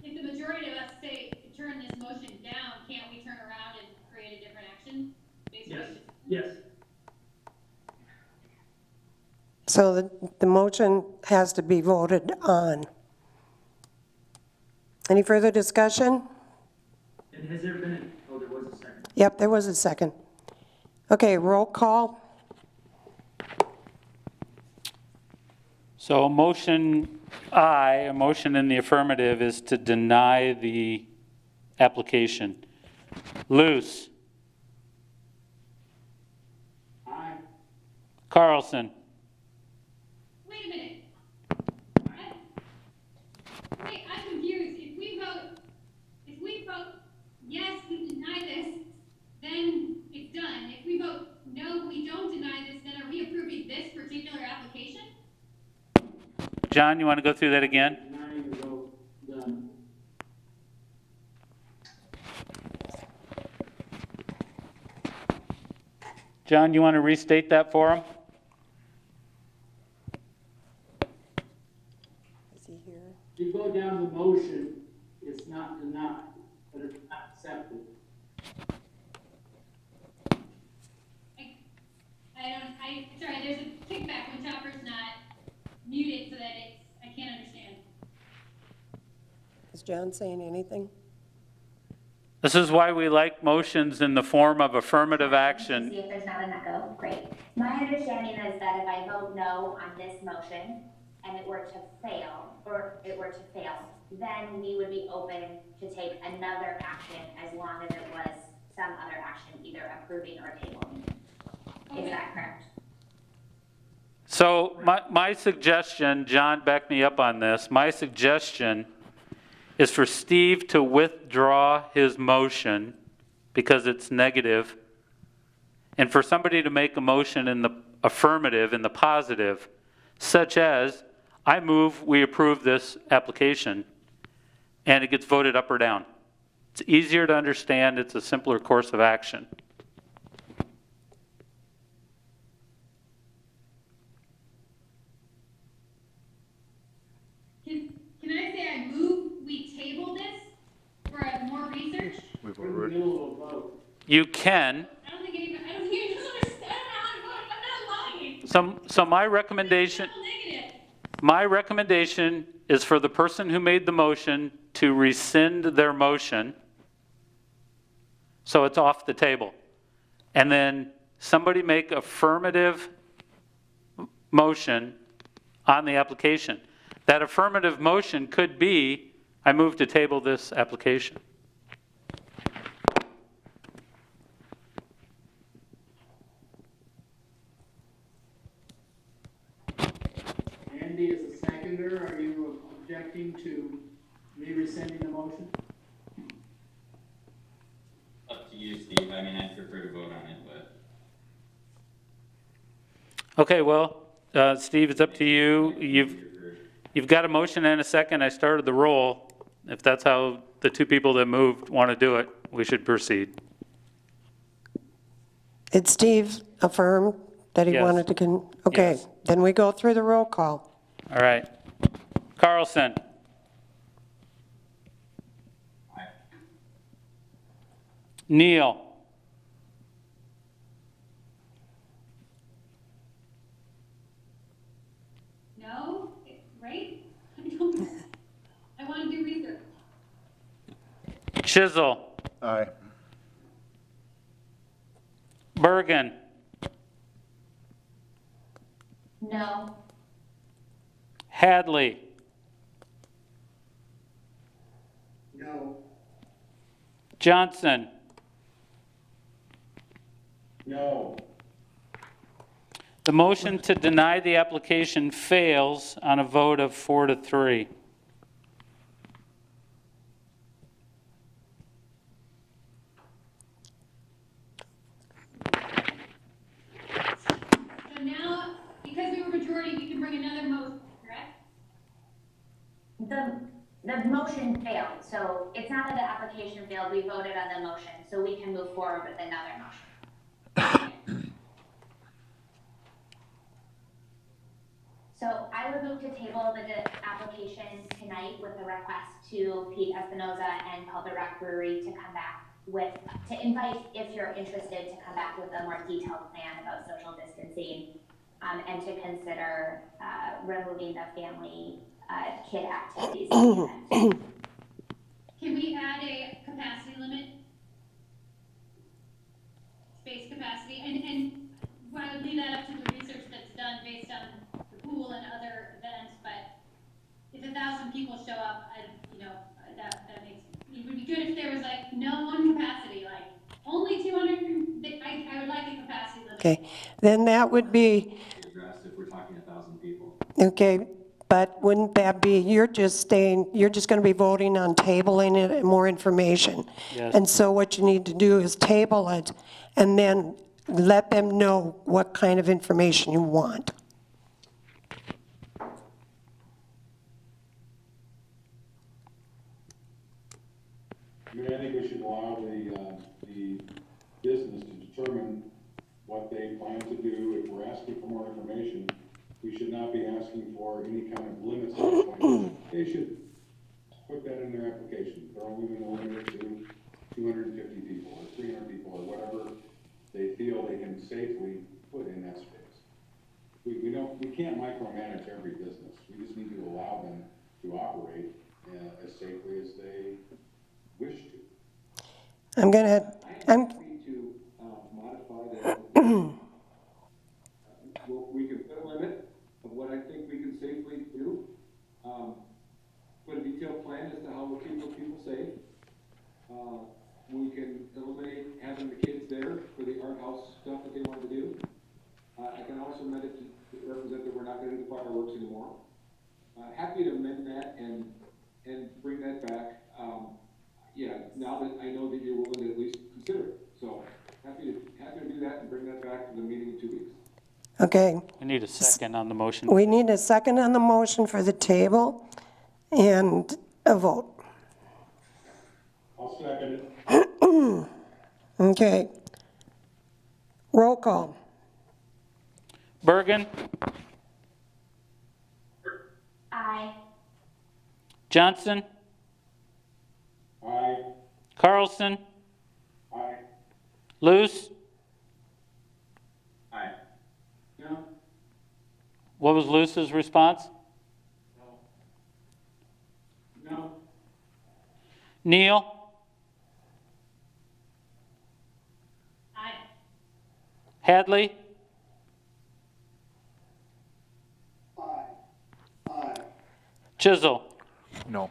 If the majority of us say turn this motion down, can't we turn around and create a different action? Basically, yes. So the motion has to be voted on. Any further discussion? And has there been oh, there was a second. Yep, there was a second. Okay, roll call. so a motion in the affirmative is to deny the application. Luce. Aye. Carlson. wait a minute. Wait, I'm confused. If we vote yes, we deny this, then it's done. If we vote no, we don't deny this, then are we approving this particular application? John, you want to go through that again? Denying the vote, done. John, you want to restate that for him? Is he here? If you go down the motion, it's not denied, but it's not accepted. Sorry, there's a kickback when Chopper's not muted so that I can't understand. Is John saying anything? This is why we like motions in the form of affirmative action. See if there's not an echo. Great. My understanding is that if I vote no on this motion and it were to fail, then we would be open to take another action as long as it was some other action, either approving or tabling. Is that correct? So my suggestion, John, back me up on this, my suggestion is for Steve to withdraw his motion because it's negative, and for somebody to make a motion in the affirmative, in the positive, such as, I move we approve this application, and it gets voted up or down. It's easier to understand, it's a simpler course of action. Can I say I move we table this for more research? We've We're in the already, middle of a vote. You can. I don't think anyone understands. I don't know how to vote. I'm not lying. So my recommendation, It's negative. my recommendation is for the person who made the motion to rescind their motion, so it's off the table. And then somebody make affirmative motion on the application. That affirmative motion could be, I move to table this application. Andy, as a seconder, are you objecting to me rescinding the motion? Up to you, Steve. I mean, I'd prefer to vote on it, but. Okay, well, Steve, it's up to you. You've got a motion and a second. I started the roll. If that's how the two people that moved want to do it, we should proceed. Did Steve affirm that he Yes. wanted to, okay, Yes. then we go through the roll call. All right. Carlson. Aye. Neal. No, right? I want to do research. Chisel. aye. Bergen. No. Hadley. No. Johnson. No. The motion to deny the application fails on a vote of 4-3. So now, because we were majority, we can bring another motion, correct? The motion failed, so it's not that the application failed, we voted on the motion, so we can move forward with another motion. So I would move to table the application tonight with a request to Pete Espinoza and Pulpit Rock Brewery to come back with, to invite, if you're interested, to come back with a more detailed plan about social distancing, and to consider, removing the family, kid activities. Can we add a capacity limit? Space capacity, and well, I would leave that up to the research that's done based on the pool and other events, but if 1,000 people show up, that makes, it would be good if there was like no one capacity, like only 200, I would like a capacity limit. Okay, then that would be, Addressed if we're talking 1,000 people. okay, but wouldn't that be, you're just going to be voting on tabling it and more information. Yes. And so what you need to do is table it and then let them know what kind of information you want. I mean, I think we should allow the business to determine what they plan to do. If we're asking for more information, we should not be asking for any kind of limits at this point. They should put that in their application. They're only going to limit it to 250 people or 300 people or whatever they feel they can safely put in that space. We can't micromanage every business. We just need to allow them to operate as safely as they wish to. I'm happy to modify that. We can put a limit of what I think we can safely do. Put a detailed plan as to how we'll keep people safe. We can eliminate having the kids there for the art house stuff that they want to do. I can also amend it to represent that we're not going to do the fireworks anymore. Happy to amend that and bring that back. Yeah, now that I know that you're willing to at least consider it. So happy to do that and bring that back to the meeting in 2 weeks. Okay. We need a second on the motion. We need a second on the motion for the table and a vote. I'll second it. Okay. Roll call. Bergen, Aye. Johnson, Aye. Carlson, Aye. Luce. Aye. No? What was Luce's response? No? Neil, Aye. Hadley, Aye. Chisel. No.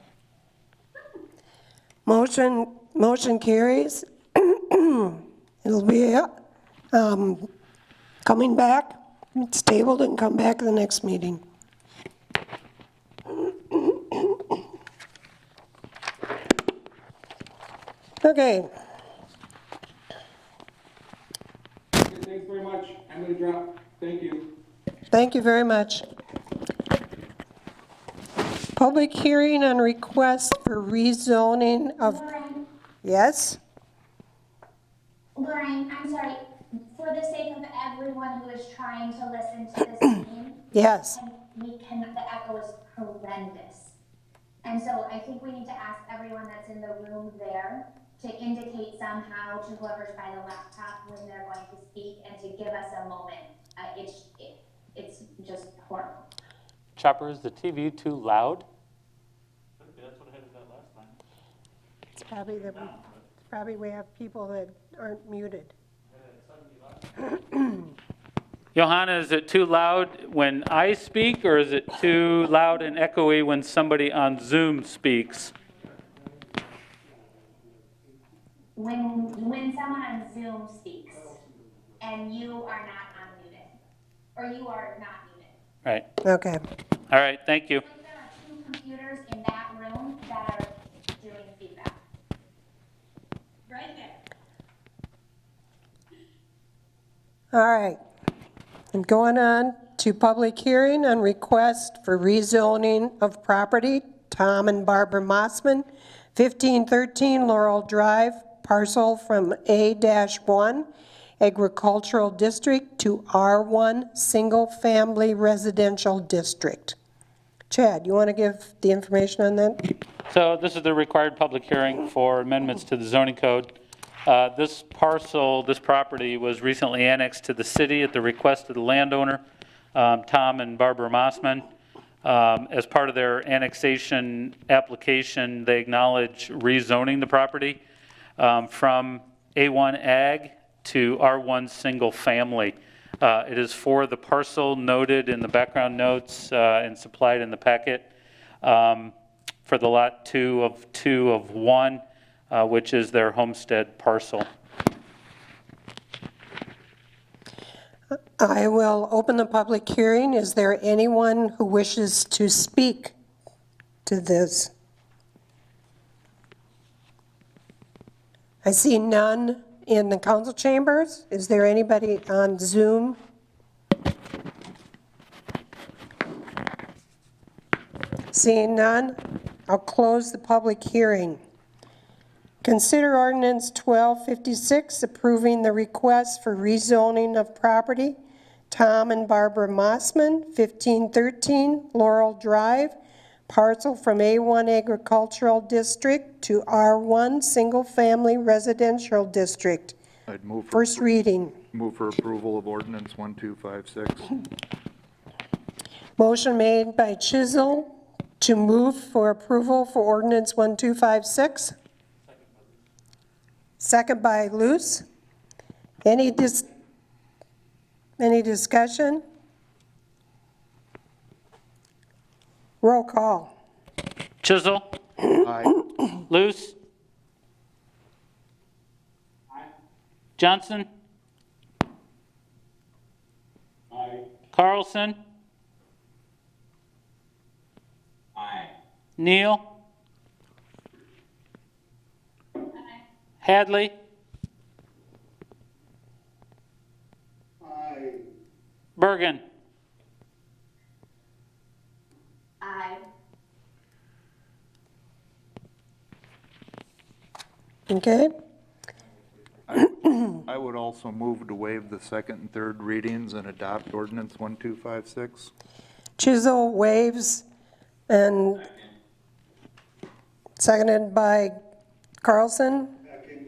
Motion carries. It'll be coming back. It's tabled and come back to the next meeting. Okay. Thanks very much. I'm going to drop. Thank you. Thank you very much. Public hearing on request for rezoning of, Lauren, yes? Lauren, I'm sorry, for the sake of everyone who is trying to listen to this meeting, Yes. the echo is horrendous. And so I think we need to ask everyone that's in the room there to indicate somehow to whoever's by the laptop when they're going to speak and to give us a moment. It's just horrible. Chopper, is the TV too loud? That's what I had that last time. It's probably we have people that aren't muted. Johanna, is it too loud when I speak, or is it too loud and echoey when somebody on Zoom speaks? When someone on Zoom speaks and you are not unmuted, or you are not muted. Right. Okay. All right, thank you. There are 2 computers in that room that are doing feedback. Right there. All right. And going on to public hearing on request for rezoning of property, Tom and Barbara Mossman, 1513 Laurel Drive, parcel from A-1 Agricultural District to R1 Single Family Residential District. Chad, you want to give the information on that? So this is the required public hearing for amendments to the zoning code. This parcel, this property was recently annexed to the city at the request of the landowner, Tom and Barbara Mossman. As part of their annexation application, they acknowledge rezoning the property from A1 Ag to R1 Single Family. It is for the parcel noted in the background notes and supplied in the packet for the lot 2 of 1, which is their homestead parcel. I will open the public hearing. Is there anyone who wishes to speak to this? I see none in the council chambers. Is there anybody on Zoom? Seeing none, I'll close the public hearing. Consider ordinance 1256 approving the request for rezoning of property, Tom and Barbara Mossman, 1513 Laurel Drive, parcel from A1 Agricultural District to R1 Single Family Residential District. I'd move for, First reading. move for approval of ordinance 1256. Motion made by Chisel to move for approval for ordinance 1256. Second by Luce. Any discussion? Roll call. Chisel. Aye. Luce. Johnson. Aye. Carlson. Aye. Neal. Hadley. Aye. Bergen. Aye. Okay. I would also move to waive the second and third readings and adopt ordinance 1256. Chisel waves and seconded by Carlson. Second.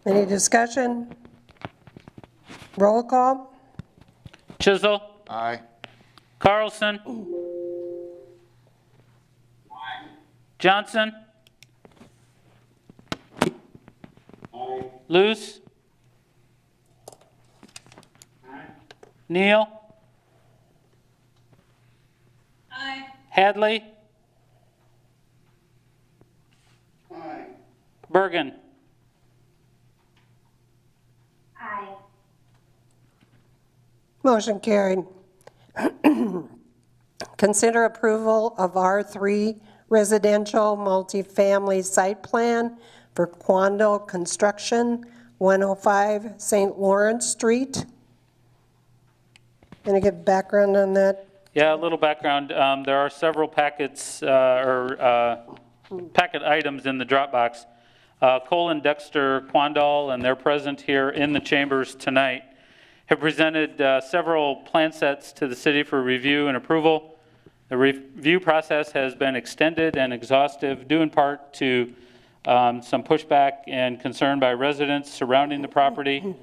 Any discussion? Roll call. Chisel. Aye. Carlson. Johnson. Aye. Luce. Neal. Aye. Hadley. Aye. Bergen. Aye. Motion carried. Consider approval of R3 residential multifamily site plan for Quandale Construction, 105 St. Lawrence Street. Going to give background on that? Yeah, a little background. There are several packets packet items in the Dropbox. Cole and Dexter Quandale, and they're present here in the chambers tonight, have presented several plan sets to the city for review and approval. The review process has been extended and exhaustive, due in part to some pushback and concern by residents surrounding the property.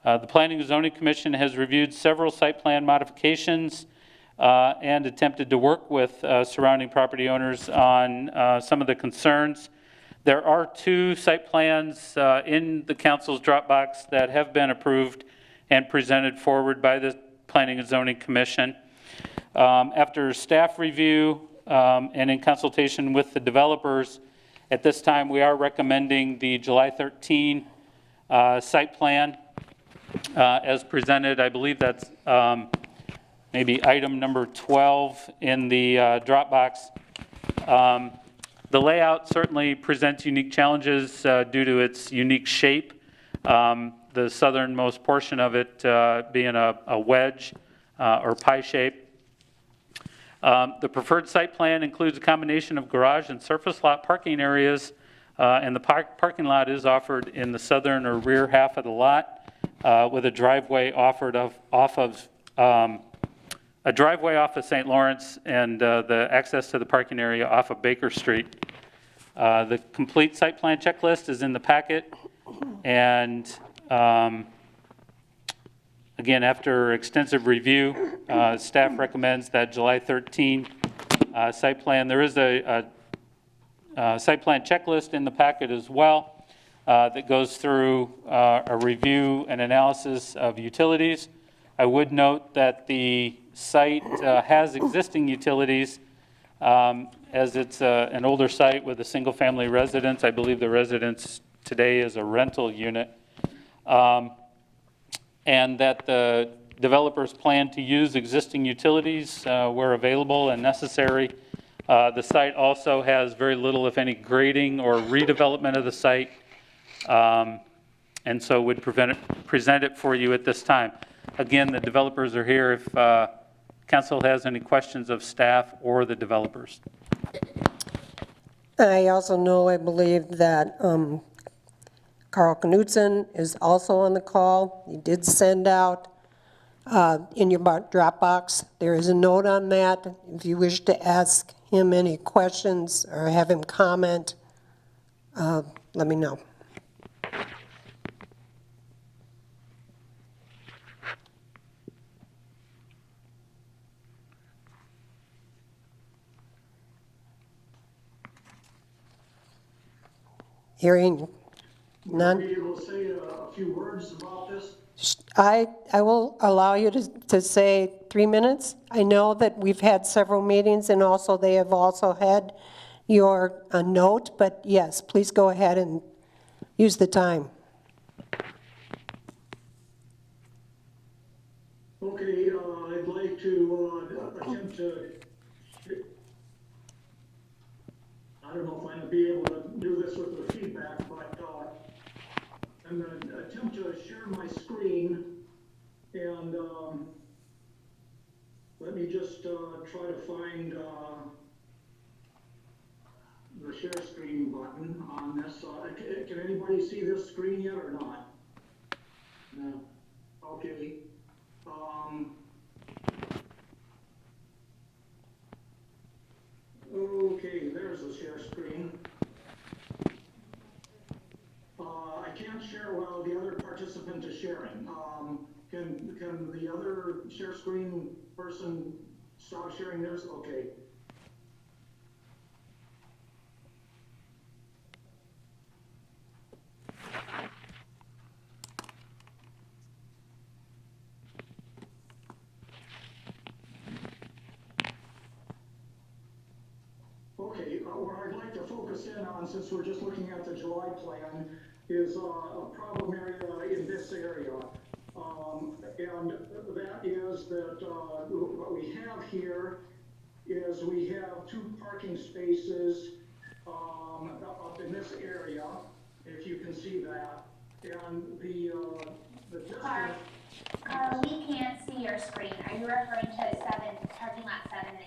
The Planning and Zoning Commission has reviewed several site plan modifications and attempted to work with surrounding property owners on some of the concerns. There are 2 site plans in the council's Dropbox that have been approved and presented forward by the Planning and Zoning Commission. After staff review and in consultation with the developers, at this time we are recommending the July 13 site plan as presented. I believe that's maybe item number 12 in the Dropbox. The layout certainly presents unique challenges due to its unique shape. The southernmost portion of it being a wedge or pie shape. The preferred site plan includes a combination of garage and surface lot parking areas, and the parking lot is offered in the southern or rear half of the lot, with a driveway offered off of St. Lawrence and the access to the parking area off of Baker Street. The complete site plan checklist is in the packet, and again, after extensive review, staff recommends that July 13 site plan. There is a site plan checklist in the packet as well that goes through a review and analysis of utilities. I would note that the site has existing utilities as it's an older site with a single-family residence. I believe the residence today is a rental unit. And that the developers plan to use existing utilities where available and necessary. The site also has very little, if any, grading or redevelopment of the site, and so would present it for you at this time. Again, the developers are here if council has any questions of staff or the developers. I also know, I believe that Carl Knudsen is also on the call. He did send out in your Dropbox, there is a note on that. If you wish to ask him any questions or have him comment, let me know. Hearing none. Be able to say a few words about this? I will allow you to say 3 minutes. I know that we've had several meetings, and also they have also had your note, but yes, please go ahead and use the time. Okay, I'd like to attempt to, I don't know if I'm going to be able to do this with the feedback, but I'm going to attempt to share my screen, and let me just try to find the share screen button on this. Can anybody see this screen yet or not? No. Okay. Okay, there's the share screen. I can't share while the other participant is sharing. Can the other share screen person stop sharing theirs? Okay. Okay, what I'd like to focus in on, since we're just looking at the July plan, is a problem area in this area. And that is that what we have here is we have 2 parking spaces up in this area, if you can see that. And the distance... we can't see your screen. Are you referring to parking lot 7 and 8?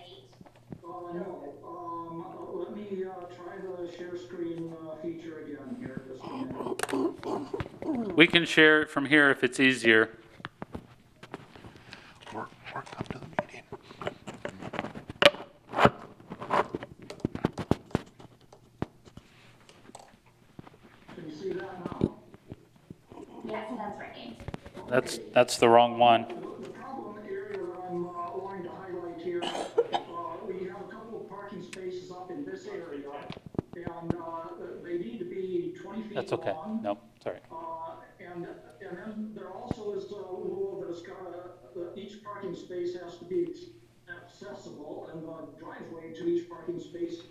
No. Let me try the share screen feature again here just a minute. We can share it from here if it's easier. Or come to the meeting. Can you see that now? Yes, that's working. That's the wrong one. The problem area that I'm wanting to highlight here, we have a couple of parking spaces up in this area, and they need to be 20 feet That's okay. long. Nope, sorry. And then there also is a rule that it's got each parking space has to be accessible, and the driveway to each parking space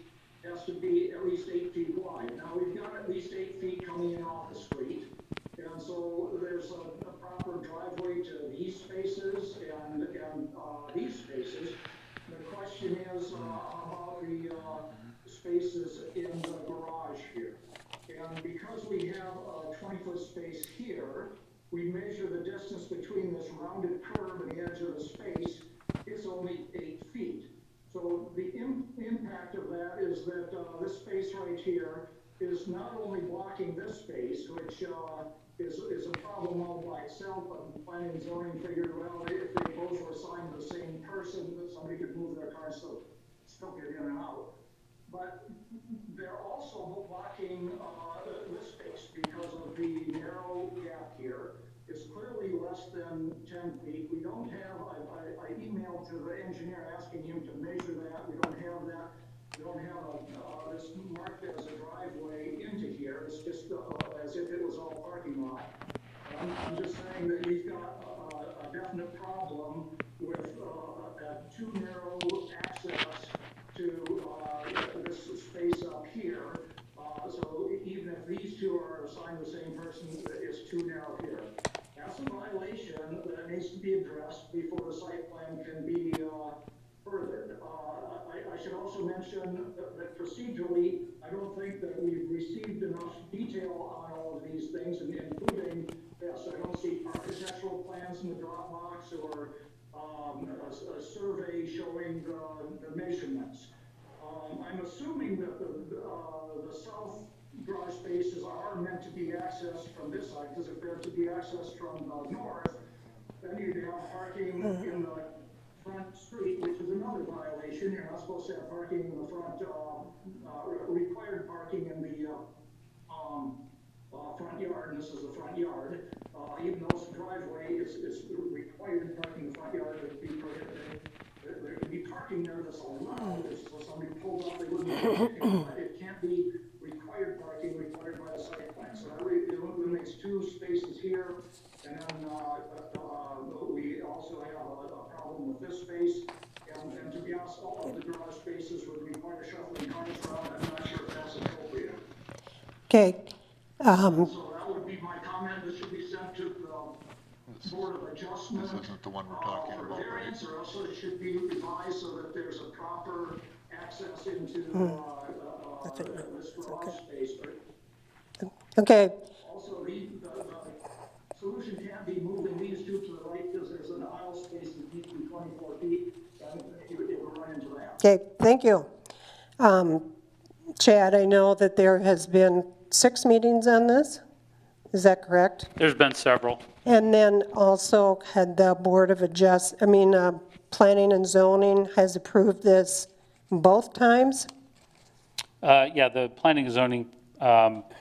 has to be at least 8 feet wide. Now, we've got at least 8 feet coming in off the street, and so there's a proper driveway to these spaces and these spaces. The question is about the spaces in the garage here. And because we have a 20-foot space here, we measure the distance between this rounded curve and the edge of the space. It's only 8 feet. So the impact of that is that this space right here is not only blocking this space, which is a problem all by itself, but planning and zoning figured, well, if they both were assigned to the same person, that somebody could move their car still get in and out. But they're also blocking this space because of the narrow gap here. It's clearly less than 10 feet. We don't have, I emailed to the engineer asking him to measure that. We don't have that. We don't have this marked as a driveway into here. It's just as if it was all parking lot. I'm just saying that we've got a definite problem with a too narrow access to this space up here. So even if these two are assigned the same person, it's too narrow here. That's a violation that needs to be addressed before the site plan can be furthered. I should also mention that procedurally, I don't think that we've received enough detail on all of these things, including this. I don't see architectural plans in the Dropbox or a survey showing the measurements. I'm assuming that the south garage spaces are meant to be accessed from this side, because if they're to be accessed from the north, then you'd have parking in the front street, which is another violation. You're not supposed to have parking in the front, required parking in the front yard, and this is the front yard. Even though it's a driveway, it's required parking in the front yard to be prohibited. There could be parking there that's allowed. So somebody pulled up, they wouldn't be parking, but it can't be required parking required by the also have a problem with this space. And to be honest, all of the garage spaces would require shuffling cars around. I'm not sure if that's appropriate. Okay, So that would be my comment. This should be sent to the Board of Adjustment. This isn't the one we're talking For about, right? variance, or also it should be revised so that there's a proper access into this garage space. okay, Also, the solution can't be moving these two to the right because there's an aisle space that needs to be 24 feet. You would run into that. okay, thank you. Chad, I know that there has been 6 meetings on this, is that correct? There's been several. And then also had the Board of Planning and Zoning has approved this both times? Yeah, the Planning and Zoning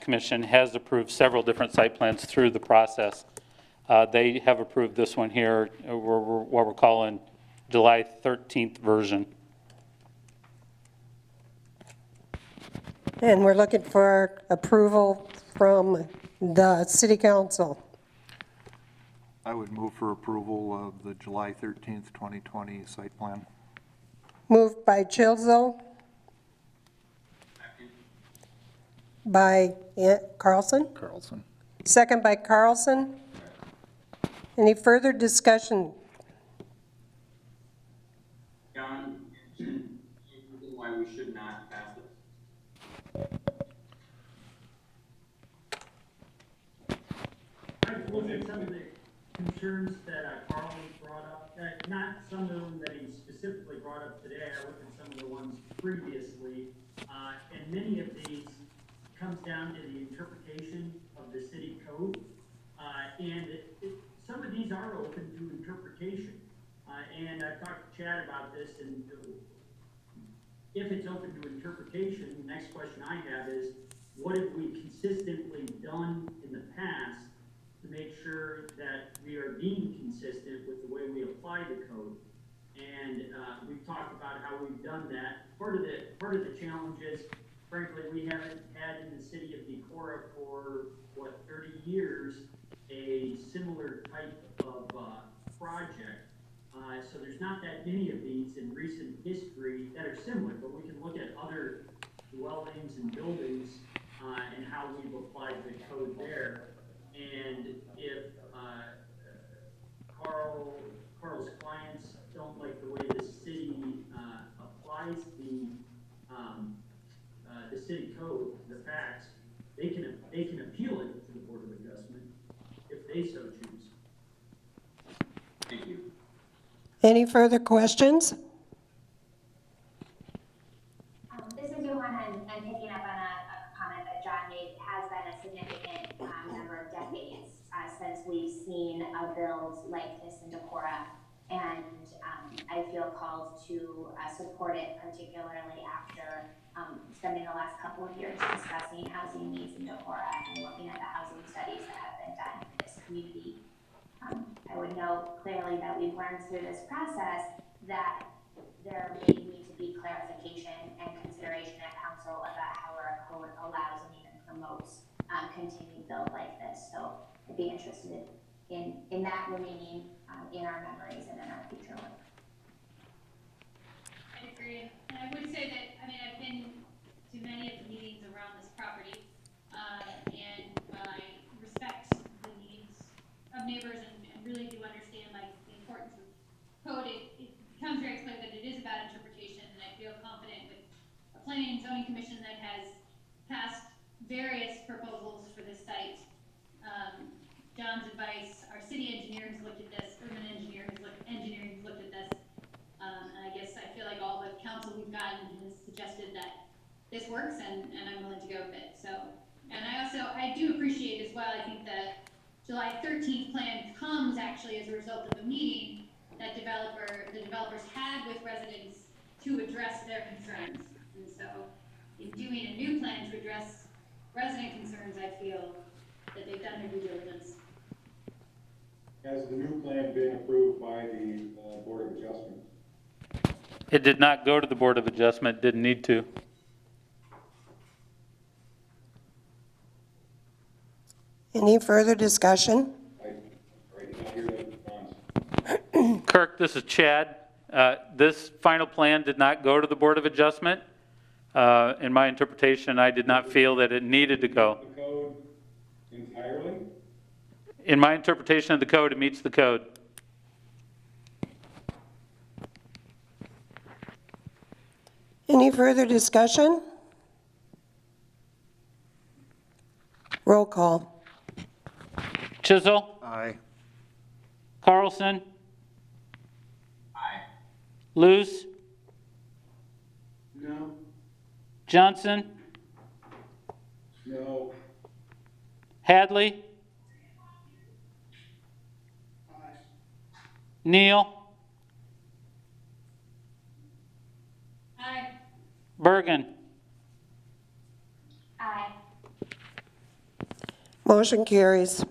Commission has approved several different site plans through the process. They have approved this one here, what we're calling July 13th version. And we're looking for approval from the City Council. I would move for approval of the July 13th, 2020 site plan. Moved by Chilzo. By Carlson. Carlson. Second by Carlson. Any further discussion? John, any reason why we should not pass this? I've looked at some of the concerns that Carl brought up, not some of them that he specifically brought up today. I looked at some of the ones previously, and many of these comes down to the interpretation of the city code, and some of these are open to interpretation. And I've talked to Chad about this, and if it's open to interpretation, the next question I have is, what have we consistently done in the past to make sure that we are being consistent with the way we apply the code? And we've talked about how we've done that. Part of the challenge is, frankly, we haven't had in the city of Decorah for, 30 years, a similar type of project. So there's not that many of these in recent history that are similar, but we can look at other dwellings and buildings and how we've applied the code there. And if Carl's clients don't like the way the city applies the city code, the facts, they can appeal it to the Board of Adjustment if they so choose. Thank you. Any further questions? This is Johanna, and picking up on a comment that John made, has been a significant number of decades since we've seen a build like this in Decorah, and I feel called to support it, particularly after spending the last couple of years discussing housing needs in Decorah and looking at the housing studies that have been done in this community. I would note clearly that we've learned through this process that there may need to be clarification and consideration at council about how our code allows and even promotes continued build like this. So I'd be interested in that remaining in our memories and in our future work. I agree, and I would say that, I've been to many of the meetings around this property, and I respect the needs of neighbors and really do understand the importance of code. It becomes very clear that it is about interpretation, and I feel confident with a planning and zoning commission that has passed various proposals for this site. John's advice, our city engineer has looked at this, urban engineering has looked at this, and I guess I feel like all the counsel we've gotten has suggested that this works, and I'm willing to go with it. So, and I do appreciate as well, I think the July 13th plan comes actually as a result of a meeting that the developers had with residents to address their concerns. And so in doing a new plan to address resident concerns, I feel that they've done their due diligence. Has the new plan been approved by the Board of Adjustment? It did not go to the Board of Adjustment, didn't need to. Any further discussion? I did not hear that response. Kirk, this is Chad. This final plan did not go to the Board of Adjustment. In my interpretation, I did not feel that it needed to go. The code entirely? In my interpretation of the code, it meets the code. Any further discussion? Roll call. Chisel, Aye. Carlson, Aye. Luce, No. Johnson, No. Hadley, Neal, Aye. Bergen. Aye. Motion carries.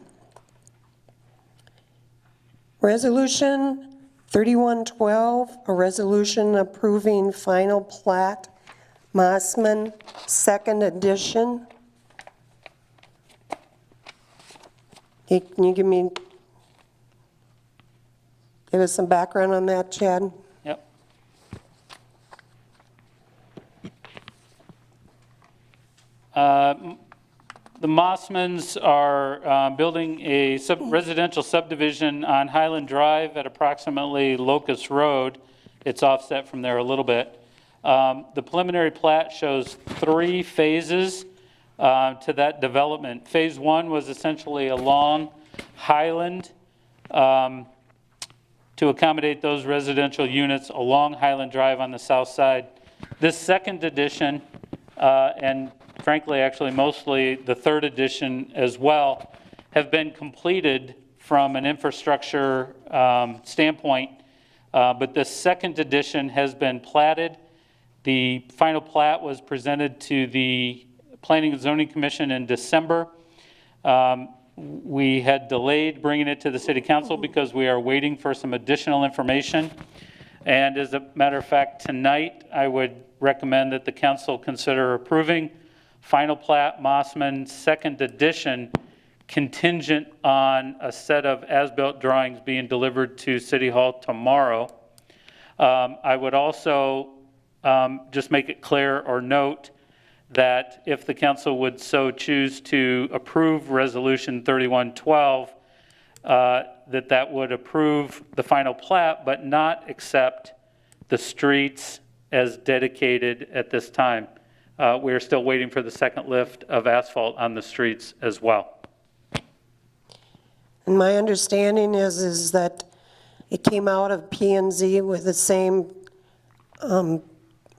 Resolution 3112, a resolution approving final plat, Mossman, second edition. Hey, can you give us some background on that, Chad? Yep. The Mossmans are building a residential subdivision on Highland Drive at approximately Locust Road. It's offset from there a little bit. The preliminary plat shows 3 phases to that development. Phase 1 was essentially along Highland to accommodate those residential units along Highland Drive on the south side. This second edition, and frankly, actually mostly the third edition as well, have been completed from an infrastructure standpoint, but the second edition has been platted. The final plat was presented to the Planning and Zoning Commission in December. We had delayed bringing it to the City Council because we are waiting for some additional information. And as a matter of fact, tonight I would recommend that the council consider approving final plat Mossman second edition contingent on a set of as-built drawings being delivered to City Hall tomorrow. I would also just make it clear or note that if the council would so choose to approve Resolution 3112, that would approve the final plat, but not accept the streets as dedicated at this time. We are still waiting for the second lift of asphalt on the streets as well. And my understanding is that it came out of P&Z with the same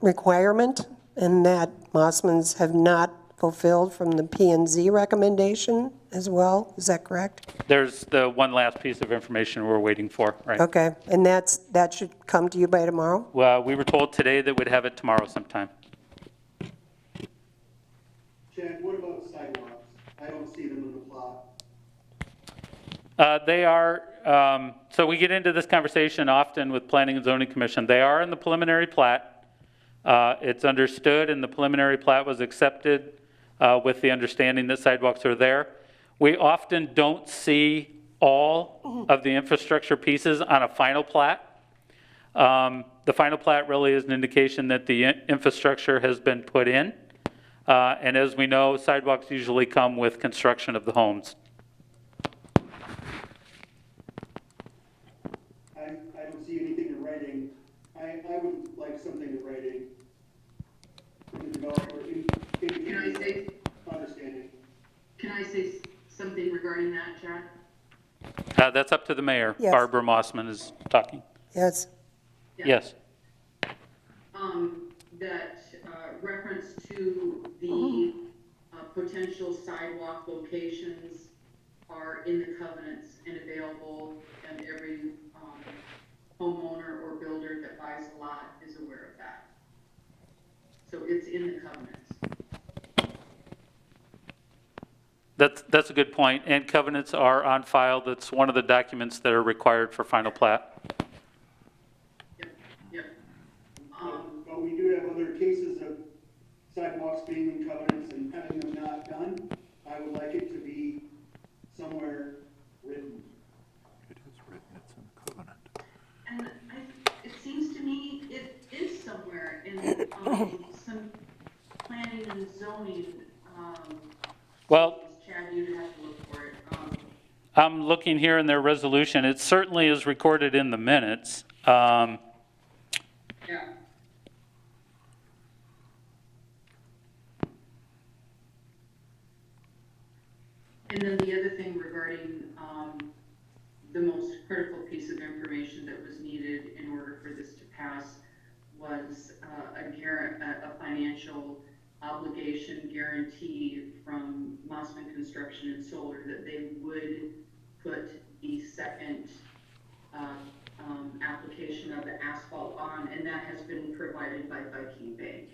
requirement, and that Mossman's have not fulfilled from the P&Z recommendation as well. Is that correct? There's the one last piece of information we're waiting for, right? Okay, and that should come to you by tomorrow? Well, we were told today that we'd have it tomorrow sometime. Chad, what about sidewalks? I don't see them in the plot. They are, so we get into this conversation often with Planning and Zoning Commission. They are in the preliminary plat. It's understood, and the preliminary plat was accepted with the understanding that sidewalks are there. We often don't see all of the infrastructure pieces on a final plat. The final plat really is an indication that the infrastructure has been put in. And as we know, sidewalks usually come with construction of the homes. I don't see anything in writing. I would like something in writing from the developer Can I say, understanding. can I say something regarding that, Chad? That's up to the mayor. Yes. Barbara Mossman is talking. Yes. Yeah. Yes. That reference to the potential sidewalk locations are in the covenants and available, and every homeowner or builder that buys a lot is aware of that. So it's in the covenants. That's a good point, and covenants are on file. That's one of the documents that are required for final plat. Yep, yep. But we do have other cases of sidewalks being in covenants and having them not done. I would like it to be somewhere written. It is written, it's in the covenant. And Well, Chad, you'd have to look for it. I'm looking here in their resolution. It certainly is recorded in the minutes. Yeah. And then the other thing regarding, the most critical piece of information that was needed in order for this to pass was, a financial obligation guarantee from Mossman Construction and Solar that they would put the second, application of the asphalt on, and that has been provided by Viking Bank.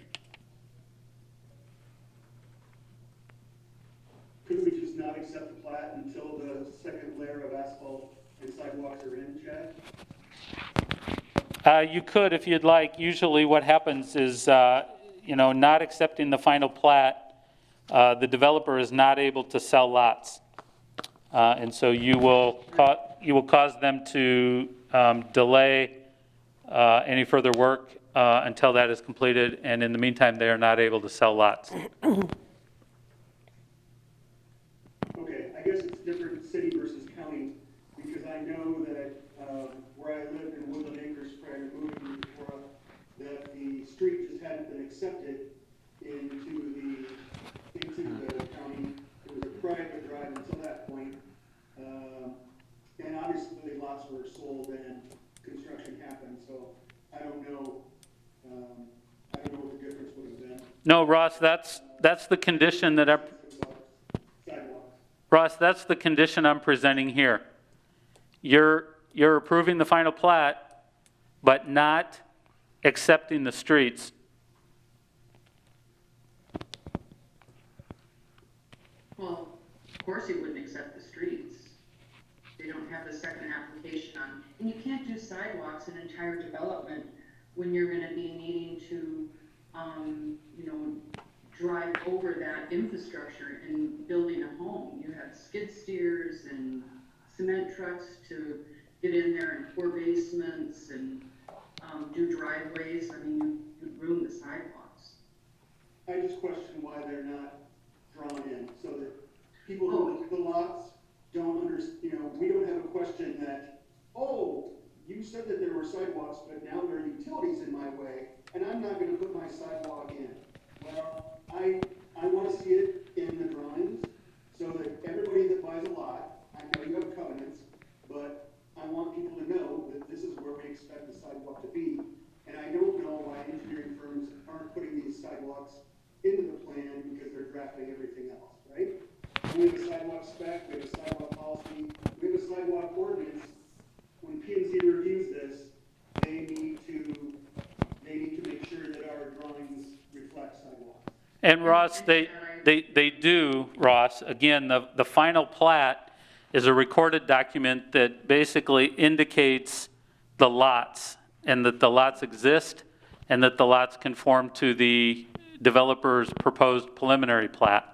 Could we just not accept the plat until the second layer of asphalt and sidewalks are in, Chad? You could if you'd like. Usually what happens is, not accepting the final plat, the developer is not able to sell lots. And so you will cause them to delay any further work until that is completed, and in the meantime, they are not able to sell lots. Okay, I guess it's different city versus county, because I know that, where I lived in Woodland Acres prior to moving to Decorah, that the street just hadn't been accepted into the county. It was a private drive until that point. And obviously lots were sold and construction happened, so I don't know what the difference would have been. No, Ross, that's the condition that Ross, that's the condition I'm presenting here. You're approving the final plat, but not accepting the streets. Well, of course he wouldn't accept the streets. They don't have the second application on, and you can't do sidewalks in entire development when you're gonna be needing to, drive over that infrastructure and building a home. You have skid steers and cement trucks to get in there and pour basements and, do driveways. I mean, you'd ruin the sidewalks. I just question why they're not drawn in, so that people who look at the lots don't we don't have a question that, oh, you said that there were sidewalks, but now there are utilities in my way, and I'm not gonna put my sidewalk in. Well, I wanna see it in the drawings, so that everybody that buys a lot, I know you have covenants, but I want people to know that this is where we expect the sidewalk to be. And I don't know why engineering firms aren't putting these sidewalks into the plan because they're drafting everything else, right? We have a sidewalk spec, we have a sidewalk policy, we have a sidewalk ordinance. When P&Z reviews this, they need to make sure that our drawings reflect sidewalks. And Ross, they do, Ross. Again, the final plat is a recorded document that basically indicates the lots, and that the lots exist, and that the lots conform to the developer's proposed preliminary plat.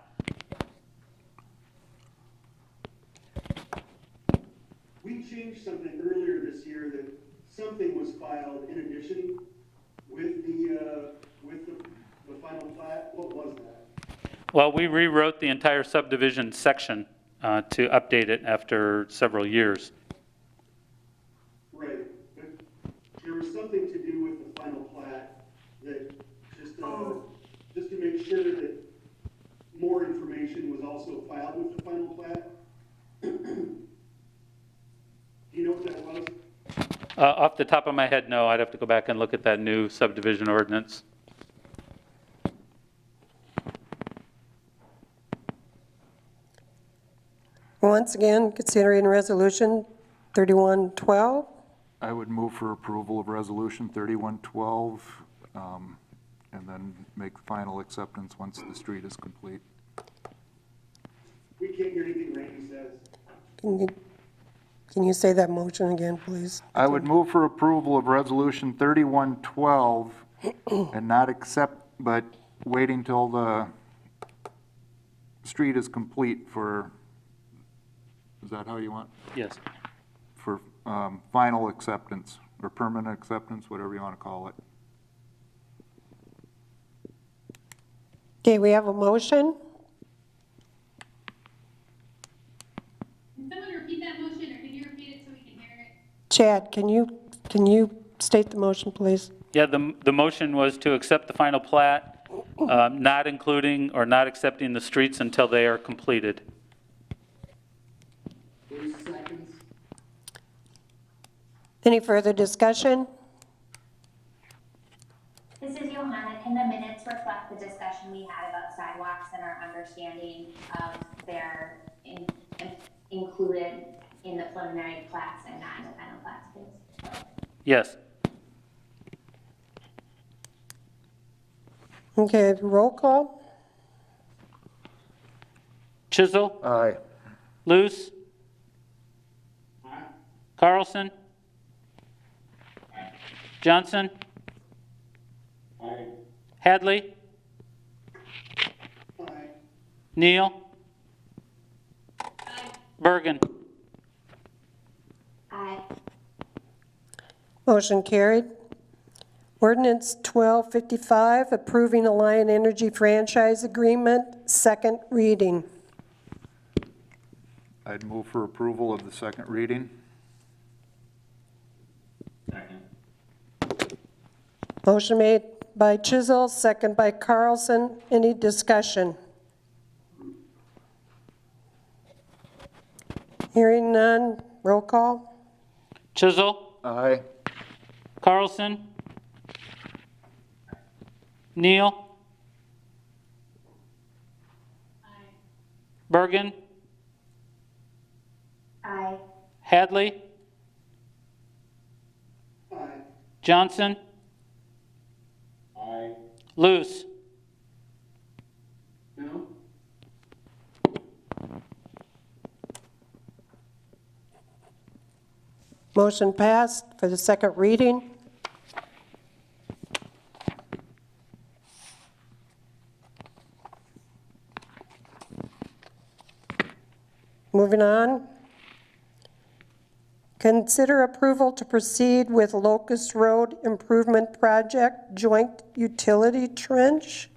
We changed something earlier this year that something was filed in addition with the final plat. What was that? Well, we rewrote the entire subdivision section to update it after several years. Right, but there was something to do with the final plat that just to make sure that more information was also filed with the final plat. Do you know what that was? Off the top of my head, no. I'd have to go back and look at that new subdivision ordinance. Once again, considering Resolution 3112. I would move for approval of Resolution 3112, and then make final acceptance once the street is complete. We can't hear anything Randy says. Can you say that motion again, please? I would move for approval of Resolution 3112 and not accept, but waiting till the street is complete for, is that how you want? Yes. For final acceptance, or permanent acceptance, whatever you want to call it. Okay, we have a motion. Chad, can you state the motion, please? Yeah, the motion was to accept the final plat, not including or not accepting the streets until they are completed. Bruce seconds. Any further discussion? This is Johanna. Can the minutes reflect the discussion we had about sidewalks and our understanding of their included in the preliminary plats and not in the final plats, please? Yes. Okay, roll call? Chisel, Aye. Luce, Aye. Carlson, Johnson, Aye. Hadley, Aye. Neal, Bergen. Aye. Motion carried. Ordinance 1255, approving Alliant Energy franchise agreement, second reading. I'd move for approval of the second reading. Second. Motion made by Chisel, second by Carlson. Any discussion? Hearing none, roll call? Chisel, Aye. Carlson, Neal, Bergen, Aye. Hadley, Aye. Johnson, Aye. Luce. No? Motion passed for the second reading. Moving on. Consider approval to proceed with Locust Road Improvement Project Joint Utility Trench.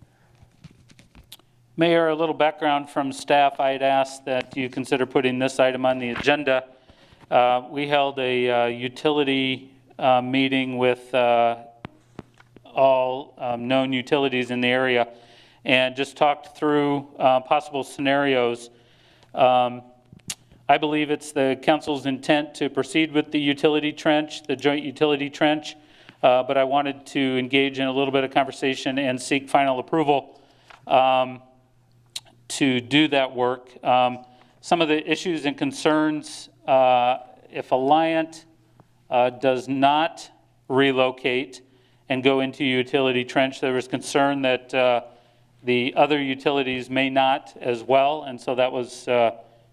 Mayor, a little background from staff. I had asked that you consider putting this item on the agenda. We held a utility meeting with all known utilities in the area and just talked through possible scenarios. I believe it's the council's intent to proceed with the utility trench, the joint utility trench, but I wanted to engage in a little bit of conversation and seek final approval to do that work. Some of the issues and concerns, if Alliant does not relocate and go into utility trench, there was concern that the other utilities may not as well, and so that was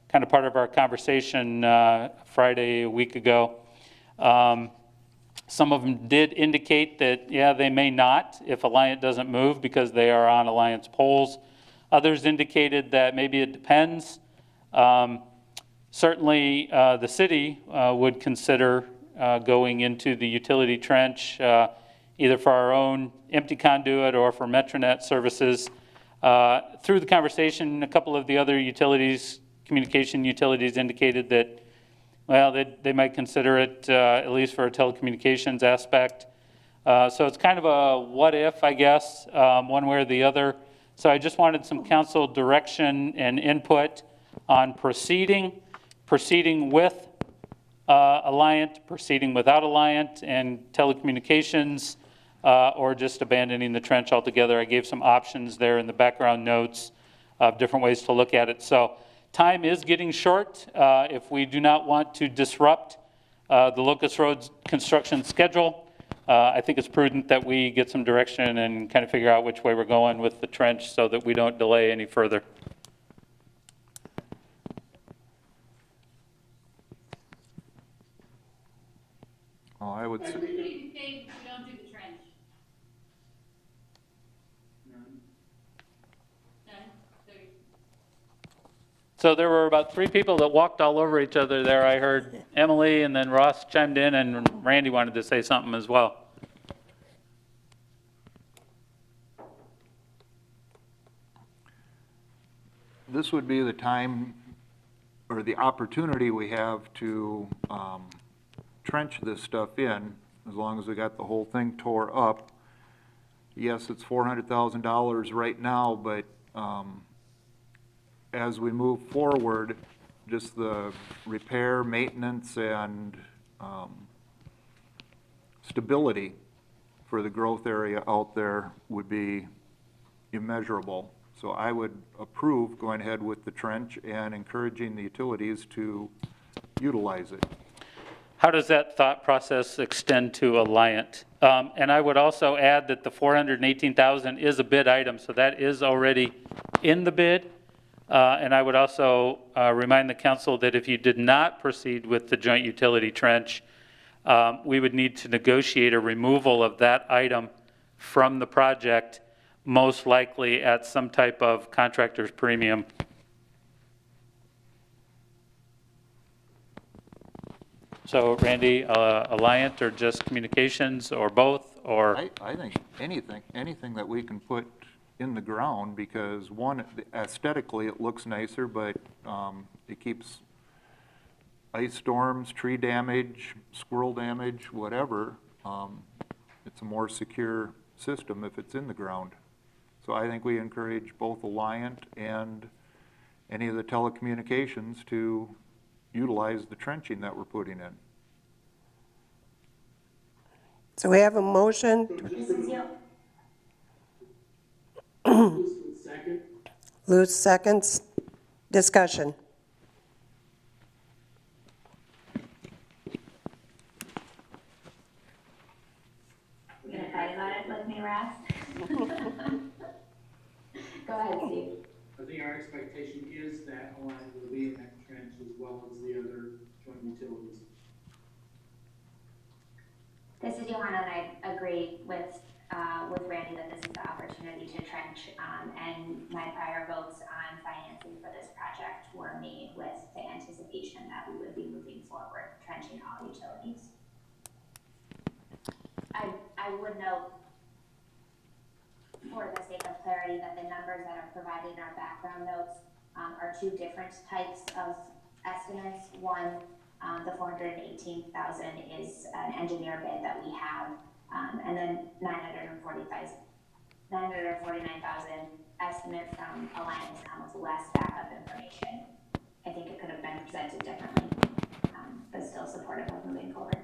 kind of part of our conversation Friday a week ago. Some of them did indicate that, yeah, they may not if Alliant doesn't move because they are on Alliant's poles. Others indicated that maybe it depends. Certainly, the city would consider going into the utility trench either for our own empty conduit or for Metronet services. Through the conversation, a couple of the other utilities, communication utilities, indicated that, well, they might consider it at least for a telecommunications aspect. So it's kind of a what if, I guess, one way or the other. So I just wanted some council direction and input on proceeding with Alliant, proceeding without Alliant and telecommunications, or just abandoning the trench altogether. I gave some options there in the background notes of different ways to look at it. So time is getting short. If we do not want to disrupt the Locust Road construction schedule, I think it's prudent that we get some direction and kind of figure out which way we're going with the trench so that we don't delay any further. Oh, I would What say, do you say we don't do the trench? None? So there were about 3 people that walked all over each other there. I heard Emily, and then Ross chimed in, and Randy wanted to say something as well. this would be the time or the opportunity we have to trench this stuff in, as long as we got the whole thing tore up. Yes, it's $400,000 right now, but as we move forward, just the repair, maintenance, and stability for the growth area out there would be immeasurable. So I would approve going ahead with the trench and encouraging the utilities to utilize it. How does that thought process extend to Alliant? And I would also add that the $418,000 is a bid item, so that is already in the bid. And I would also remind the council that if you did not proceed with the joint utility trench, we would need to negotiate a removal of that item from the project, most likely at some type of contractor's premium. So Randy, Alliant or just communications or both, or? I think anything that we can put in the ground, because one, aesthetically it looks nicer, but it keeps ice storms, tree damage, squirrel damage, whatever. It's a more secure system if it's in the ground. So I think we encourage both Alliant and any of the telecommunications to utilize the trenching that we're putting in. So we have a motion. Second. Lose seconds. Discussion. You gonna fight about it with me, Ross? Go ahead, Steve. I think our expectation is that Alliant will be in that trench as well as the other joint utilities. This is Johanna, and I agree with Randy that this is the opportunity to trench, and my prior votes on financing for this project were made with the anticipation that we would be moving forward, trenching all utilities. I would note, for the sake of clarity, that the numbers that are provided in our background notes are two different types of estimates. One, the $418,000 is an engineer bid that we have, and then $949,000 estimate from Alliant has come with less backup information. I think it could have been presented differently, but still supportive of moving forward.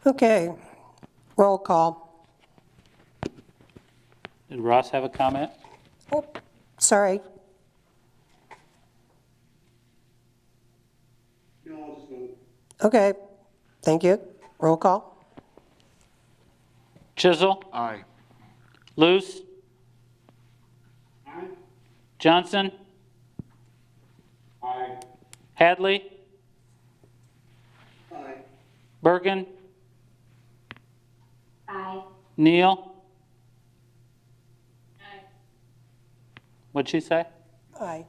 Okay, roll call. Did Ross have a comment? Oh, sorry. No, I'll just vote. Okay, thank you. Roll call. Chisel? Aye. Luce? Aye. Johnson? Aye. Hadley? Aye. Bergen? Aye. Neal? Aye. What'd she say? Aye.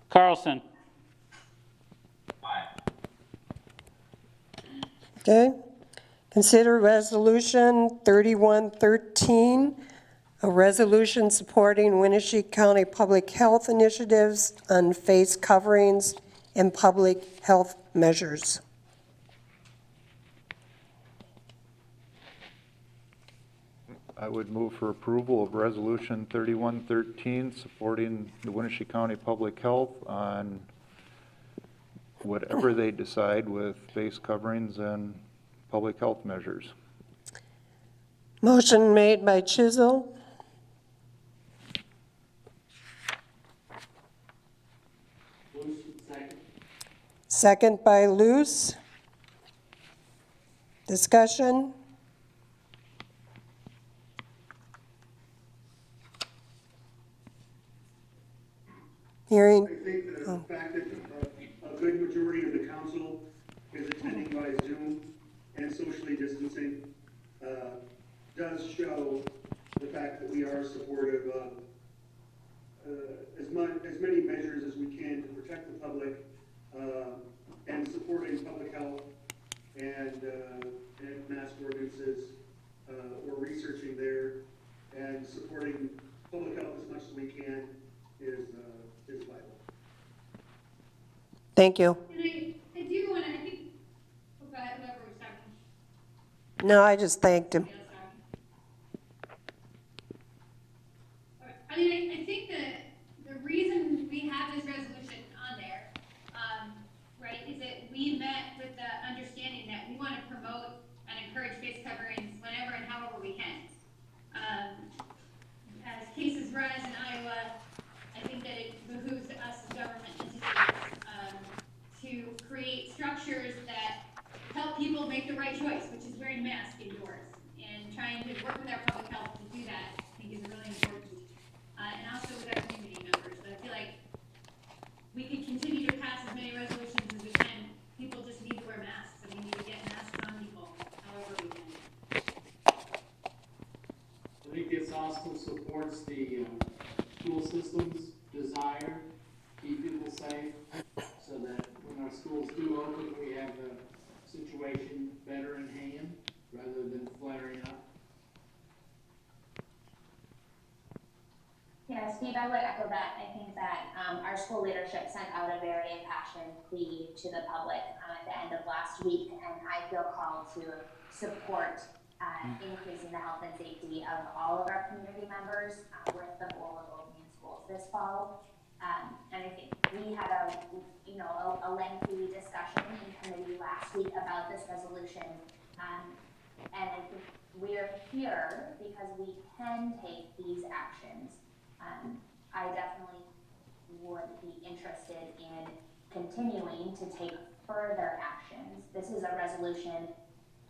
Carlson? Okay. Consider Resolution 3113, a resolution supporting Winnebago County public health initiatives on face coverings and public health measures. I would move for approval of Resolution 3113, supporting the Winnebago County Public Health on whatever they decide with face coverings and public health measures. Motion made by Chisel, Second. second by Luce. Discussion. Hearing. I think the fact that a good majority of the council is attending by Zoom and socially distancing does show the fact that we are supportive of as many measures as we can to protect the public and supporting public health and mask ordinances or researching there and supporting public health as much as we can is vital. Thank you. And I do want to, I think, oh, go ahead, whoever was talking. No, I just thanked him. I mean, I think the reason we have this resolution on there, right, is that we met with the understanding that we want to promote and encourage face coverings whenever and however we can. As cases rise in Iowa, I think that it behooves us as government entities to create structures that help people make the right choice, which is wearing masks indoors, and trying to work with our public health to do that, I think is really important. And also with our community members. But I feel like we could continue to pass as many resolutions as we can. People just need to wear masks, and we need to get masks on people however we can. I think this also supports the school system's desire to keep people safe, so that when our schools do open, we have the situation better in hand, rather than flaring up. Yeah, Steve, I would echo that. I think that our school leadership sent out a very impassioned plea to the public at the end of last week, and I feel called to support increasing the health and safety of all of our community members with the goal of opening schools this fall. And I think we had a lengthy discussion in committee last week about this resolution, and I think we're here because we can take these actions. I definitely would be interested in continuing to take further actions. This is a resolution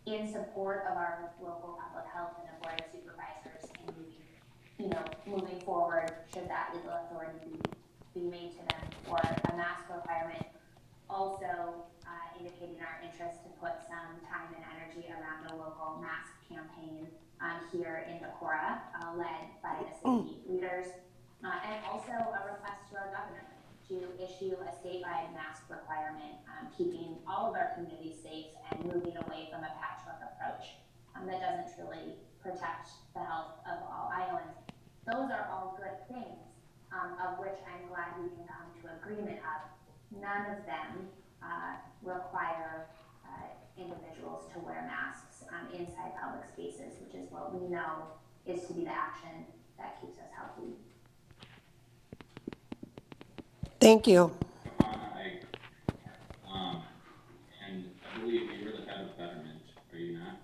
in support of our local public health and the board of supervisors, and moving forward, should that legal authority be made to them for a mask requirement. Also, indicating our interest to put some time and energy around a local mask campaign here in Decorah, led by the city leaders, and also a request to our governor to issue a statewide mask requirement, keeping all of our communities safe and moving away from a patchwork approach that doesn't truly protect the health of all Iowans. Those are all good things, of which I'm glad we can come to agreement of. None of them require individuals to wear masks inside public spaces, which is what we know is to be the action that keeps us healthy. Thank you. And I believe you're the head of betterment, are you not?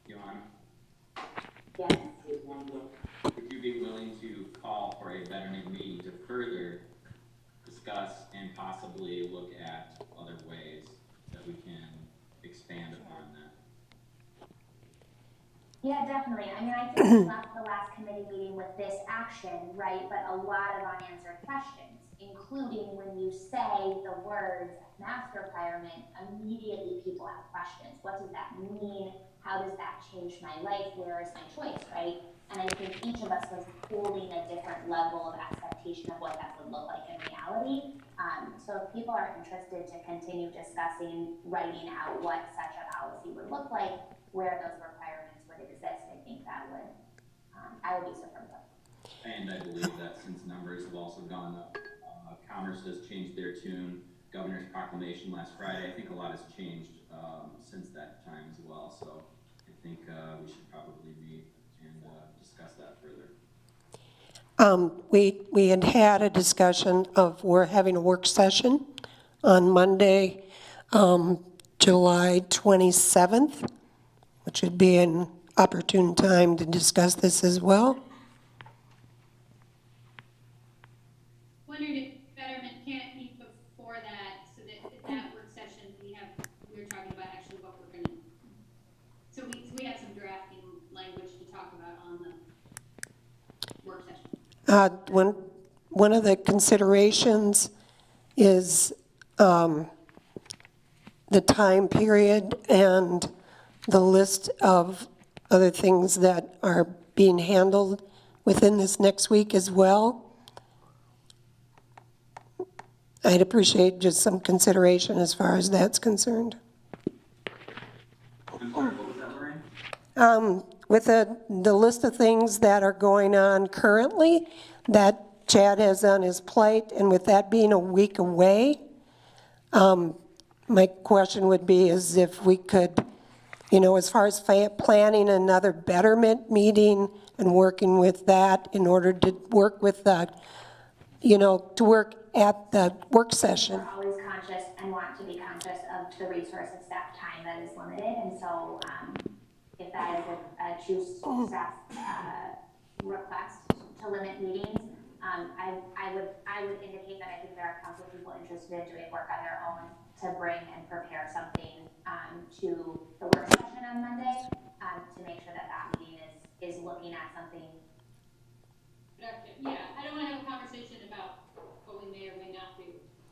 Johanna? Yes. Would you be willing to call for a betterment meeting to further discuss and possibly look at other ways that we can expand upon that? Yeah, definitely. I mean, I think we left the last committee meeting with this action, right? But a lot of unanswered questions, including when you say the words mask requirement, immediately people have questions. What does that mean? How does that change my life? Where is my choice, right? And I think each of us was holding a different level of expectation of what that would look like in reality. So if people are interested to continue discussing, writing out what such a policy would look like, where those requirements would exist, I think that would, I would be supportive. And I believe that since numbers have also gone up, Commerce has changed their tune. Governor's proclamation last Friday, I think a lot has changed since that time as well. So I think we should probably meet and discuss that further. We had a discussion of, we're having a work session on Monday, July 27th, which would be an opportune time to discuss this as well. Wondered if betterment can't meet before that, so that at that work session we were talking about actually what we're going to. So we have some drafting language to talk about on the work session. One of the considerations is the time period and the list of other things that are being handled within this next week as well. I'd appreciate just some consideration as far as that's concerned. I'm sorry, what was that, Lorraine? With the list of things that are going on currently, that Chad has on his plate, and with that being a week away, my question would be is if we could, as far as planning another betterment meeting and working with that in order to work with that, to work at the work session. We're always conscious and want to be conscious of the resource and staff time that is limited, and so if that is a true staff request to limit meetings, I would indicate that I think there are council people interested in doing work on their own to bring and prepare something to the work session on Monday to make sure that that meeting is looking at something. Yeah, I don't want to have a conversation about what we may or may not do.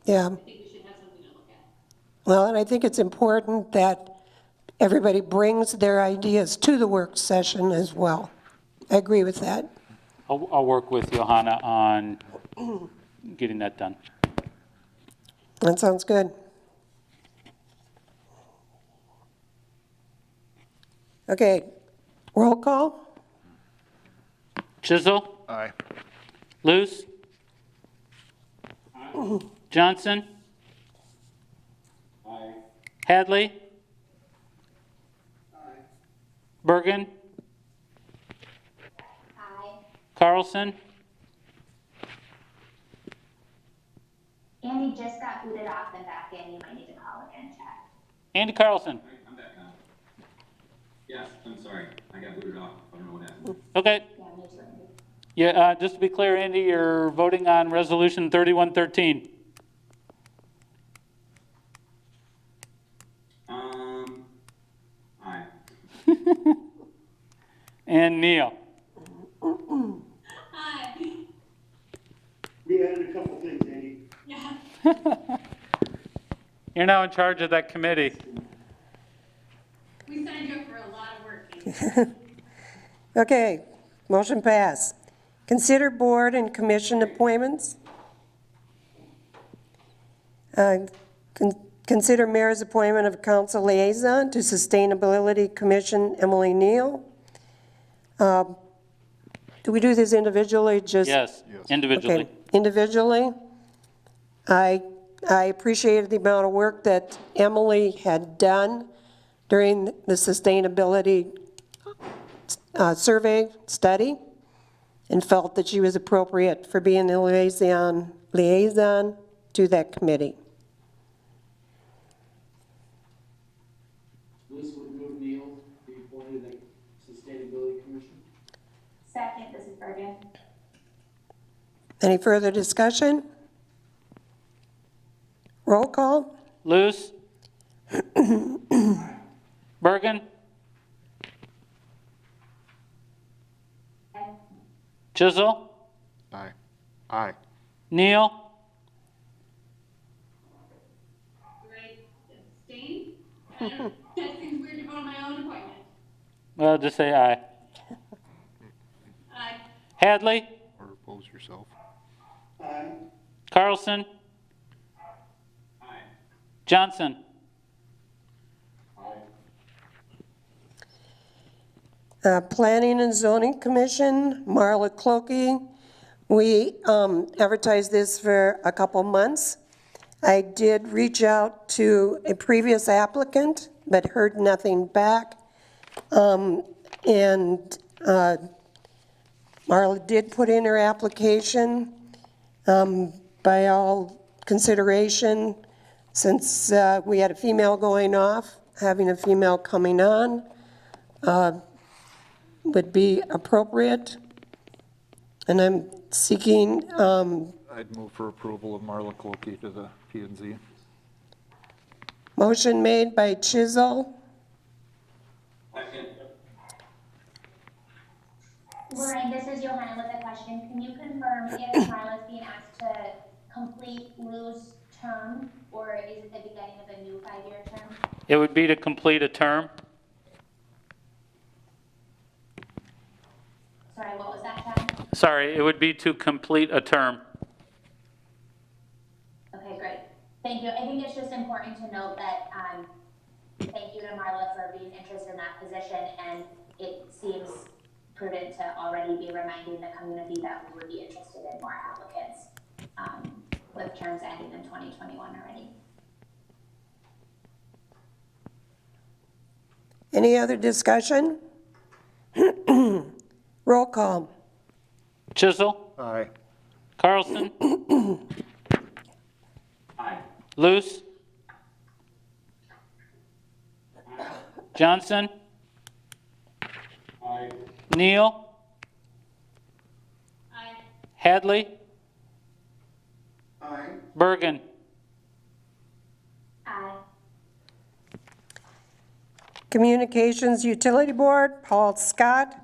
Yeah. I think we should have something to look at. Well, and I think it's important that everybody brings their ideas to the work session as well. I agree with that. I'll work with Johanna on getting that done. That sounds good. Okay, roll call? Chisel? Aye. Luce? Johnson? Aye. Hadley? Bergen? Aye. Carlson? Andy just got booted off and back in. You might need to call again, Chad. Andy Carlson? I'm back on. Yes, I'm sorry. I got booted off. I don't know what happened. Okay. Yeah, me too, Andy. Yeah, just to be clear, Andy, you're voting on Resolution 3113. Aye. And Neil? Hi. We added a couple things, Andy. Yeah, You're now in charge of that committee. we signed you up for a lot of work. Okay, motion passed. Consider board and commission appointments. Consider mayor's appointment of council liaison to Sustainability Commission, Emily Neal. Do we do this individually? Yes, individually. Okay, individually. I appreciated the amount of work that Emily had done during the sustainability survey study and felt that she was appropriate for being the liaison to that committee. Liz would move Neil to be appointed to the Sustainability Commission. Second, this is Bergen. Any further discussion? Roll call? Luce? Bergen? Aye. Chisel? Aye. Aye. Neil? Do I abstain? I don't know. That seems weird to vote on my own appointment. Well, just say aye. Aye. Hadley? Or oppose yourself. Aye. Carlson? Aye. Johnson? Planning and Zoning Commission, Marla Clokey. We advertised this for a couple months. I did reach out to a previous applicant, but heard nothing back. Marla did put in her application. By all consideration, since we had a female going off, having a female coming on would be appropriate. And I'm seeking, I'd move for approval of Marla Clokey to the P&Z. motion made by Chisel, Second. Lorraine, this is Johanna with a question. Can you confirm if Marla's being asked to complete Lou's term, or is it the beginning of a new 5-year term? It would be to complete a term. Sorry, what was that, Chad? Sorry, it would be to complete a term. Okay, great. Thank you. I think it's just important to note that, thank you to Marla for being interested in that position, and it seems prudent to already be reminding the community that we would be interested in more applicants. terms ending in 2021 already. Any other discussion? Roll call. Chisel, Aye. Carlson, Aye. Luce, Johnson, Aye. Neal, Aye. Hadley, Aye. Bergen. Aye. Communications Utility Board, Paul Scott.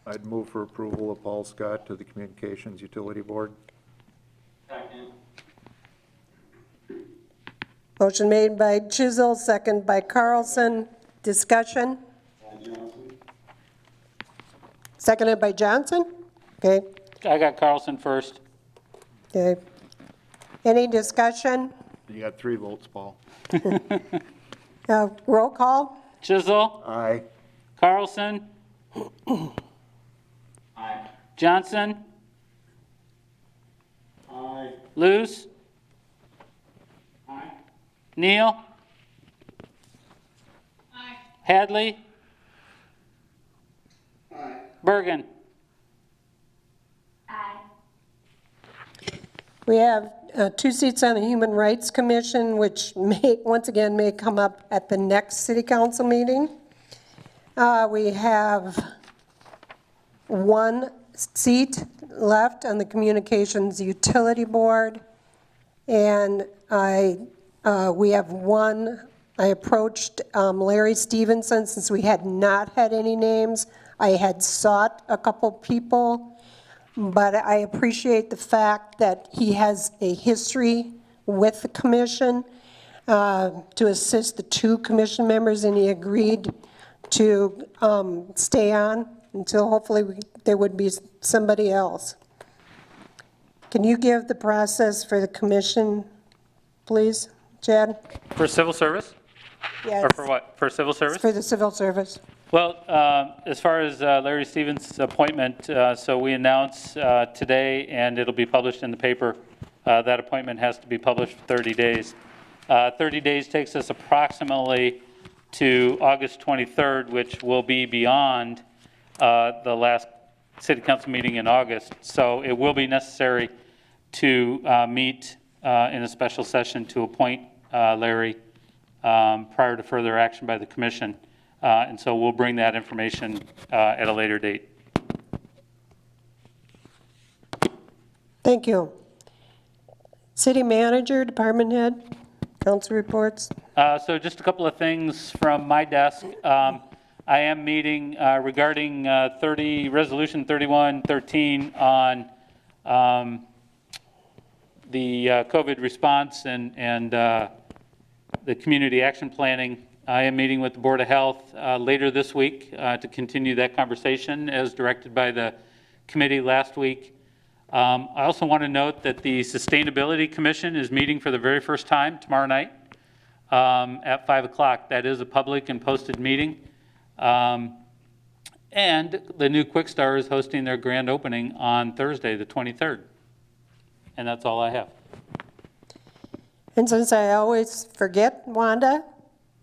I'd move for approval of Paul Scott to the Communications Utility Board. Second. Motion made by Chisel, second by Carlson. Discussion? Johnson. Seconded by Johnson? Okay, I got Carlson first. okay. Any discussion? You got 3 votes, Paul. Roll call? Chisel, Aye. Carlson, Aye. Johnson, Aye. Luce, Aye. Neal, Aye. Hadley, Aye. Bergen. Aye. We have 2 seats on the Human Rights Commission, which may, once again, may come up at the next city council meeting. We have 1 seat left on the Communications Utility Board, and we have 1. I approached Larry Stevenson, since we had not had any names. I had sought a couple people, but I appreciate the fact that he has a history with the commission to assist the 2 commission members, and he agreed to stay on until hopefully there would be somebody else. Can you give the process for the commission, please, Chad? For civil service? Yes. Or for what? For civil service? For the civil service. Well, as far as Larry Stevens' appointment, so we announced today, and it'll be published in the paper, that appointment has to be published for 30 days. 30 days takes us approximately to August 23rd, which will be beyond the last city council meeting in August. So it will be necessary to meet in a special session to appoint Larry prior to further action by the commission. And so we'll bring that information at a later date. Thank you. City manager, department head, council reports. So just a couple of things from my desk. I am meeting regarding Resolution 3113 on the COVID response and the community action planning. I am meeting with the Board of Health later this week to continue that conversation as directed by the committee last week. I also want to note that the Sustainability Commission is meeting for the very first time tomorrow night at 5 o'clock. That is a public and posted meeting. And the new Quick Star is hosting their grand opening on Thursday, the 23rd. And that's all I have. And since I always forget Wanda,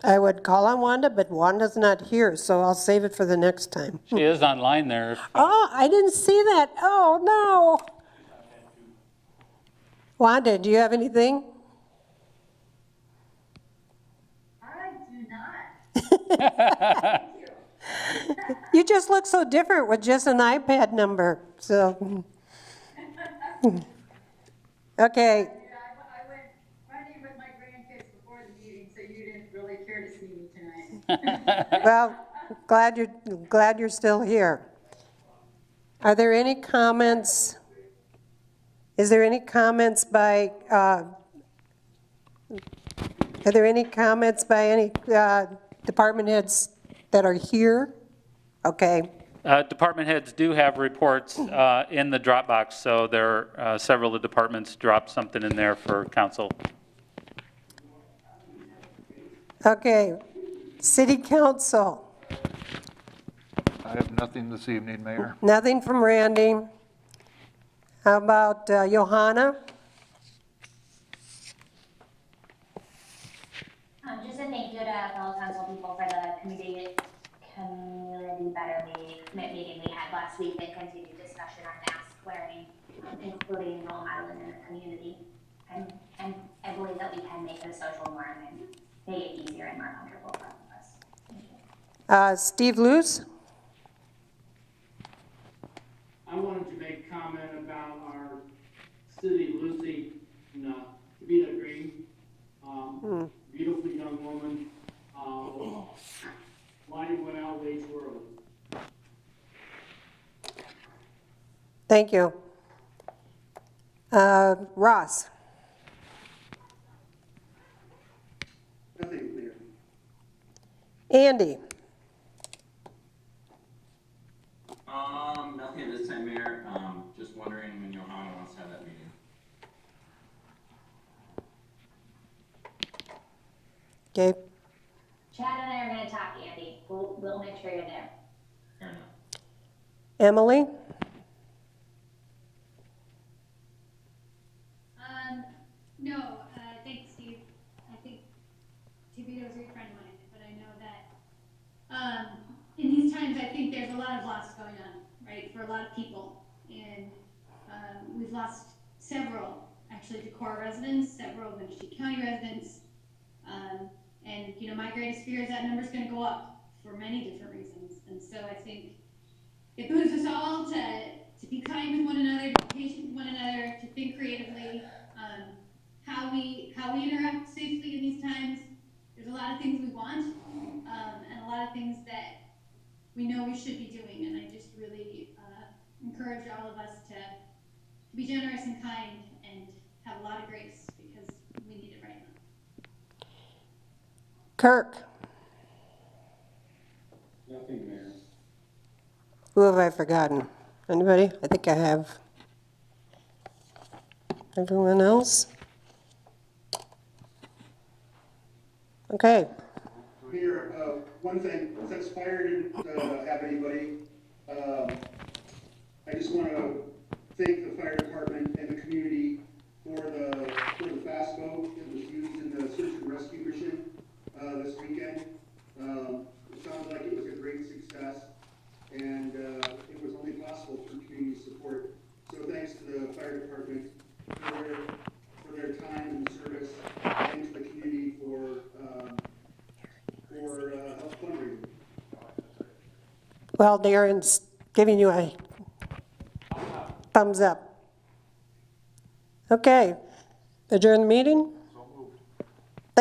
I would call on Wanda, but Wanda's not here, so I'll save it for the next time. She is online there. Oh, I didn't see that. Oh, no. Wanda, do you have anything? I do not. You just look so different with just an iPad number, so. Okay. I went running with my grandkids before the meeting, so you didn't really care to see me tonight. Well, glad you're still here. Are there any comments? Is there any comments by, are there any comments by any department heads that are here? Okay. Department heads do have reports in the Dropbox, so there are several of the departments dropped something in there for council. Okay. City council. I have nothing this evening, Mayor. Nothing from Randy. How about Johanna? commit meeting we had last week and continued discussion on mask wearing, including role modeling in the community. And I believe that we can make it a social norm and make it easier and more comfortable for all of us. Thank you. Steve Luce? I wanted to make comment about our city losing Kavita Green, beautiful young woman, lighting went out way too early. Thank you. Ross? Nothing clear. Andy? Nothing at this time, Mayor. Just wondering when Johanna wants to have that meeting. Okay. Chad and I are going to talk, Andy. We'll make sure you're there. Fair enough. Emily? No, thanks, Steve. I think Tibito's a friend of mine, but I know that, in these times, I think there's a lot of loss going on, right, for a lot of people. And, we've lost several, actually, Decorah residents, several Winnebago County residents. And, you know, my greatest fear is that number's gonna go up for many different reasons. And so I think it behooves us all to be kind with one another, to be patient with one another, to think creatively, how we interact safely in these times. There's a lot of things we want, and a lot of things that we know we should be doing. And I just really encourage all of us to be generous and kind and have a lot of grace, because we need it right now. Kirk? Nothing, Mayor. Who have I forgotten? Anybody? I think I have. Everyone else? Okay. Mayor, one thing, since fire didn't have anybody, I just want to thank the fire department and the community for the fast boat that was used in the search and rescue mission this weekend. It sounded like it was a great success, and it was only possible through community support. So thanks to the fire department for their time and service, and to the community for help fundraising. Well, Darren's giving you a thumbs up. Okay. Adjourn the meeting?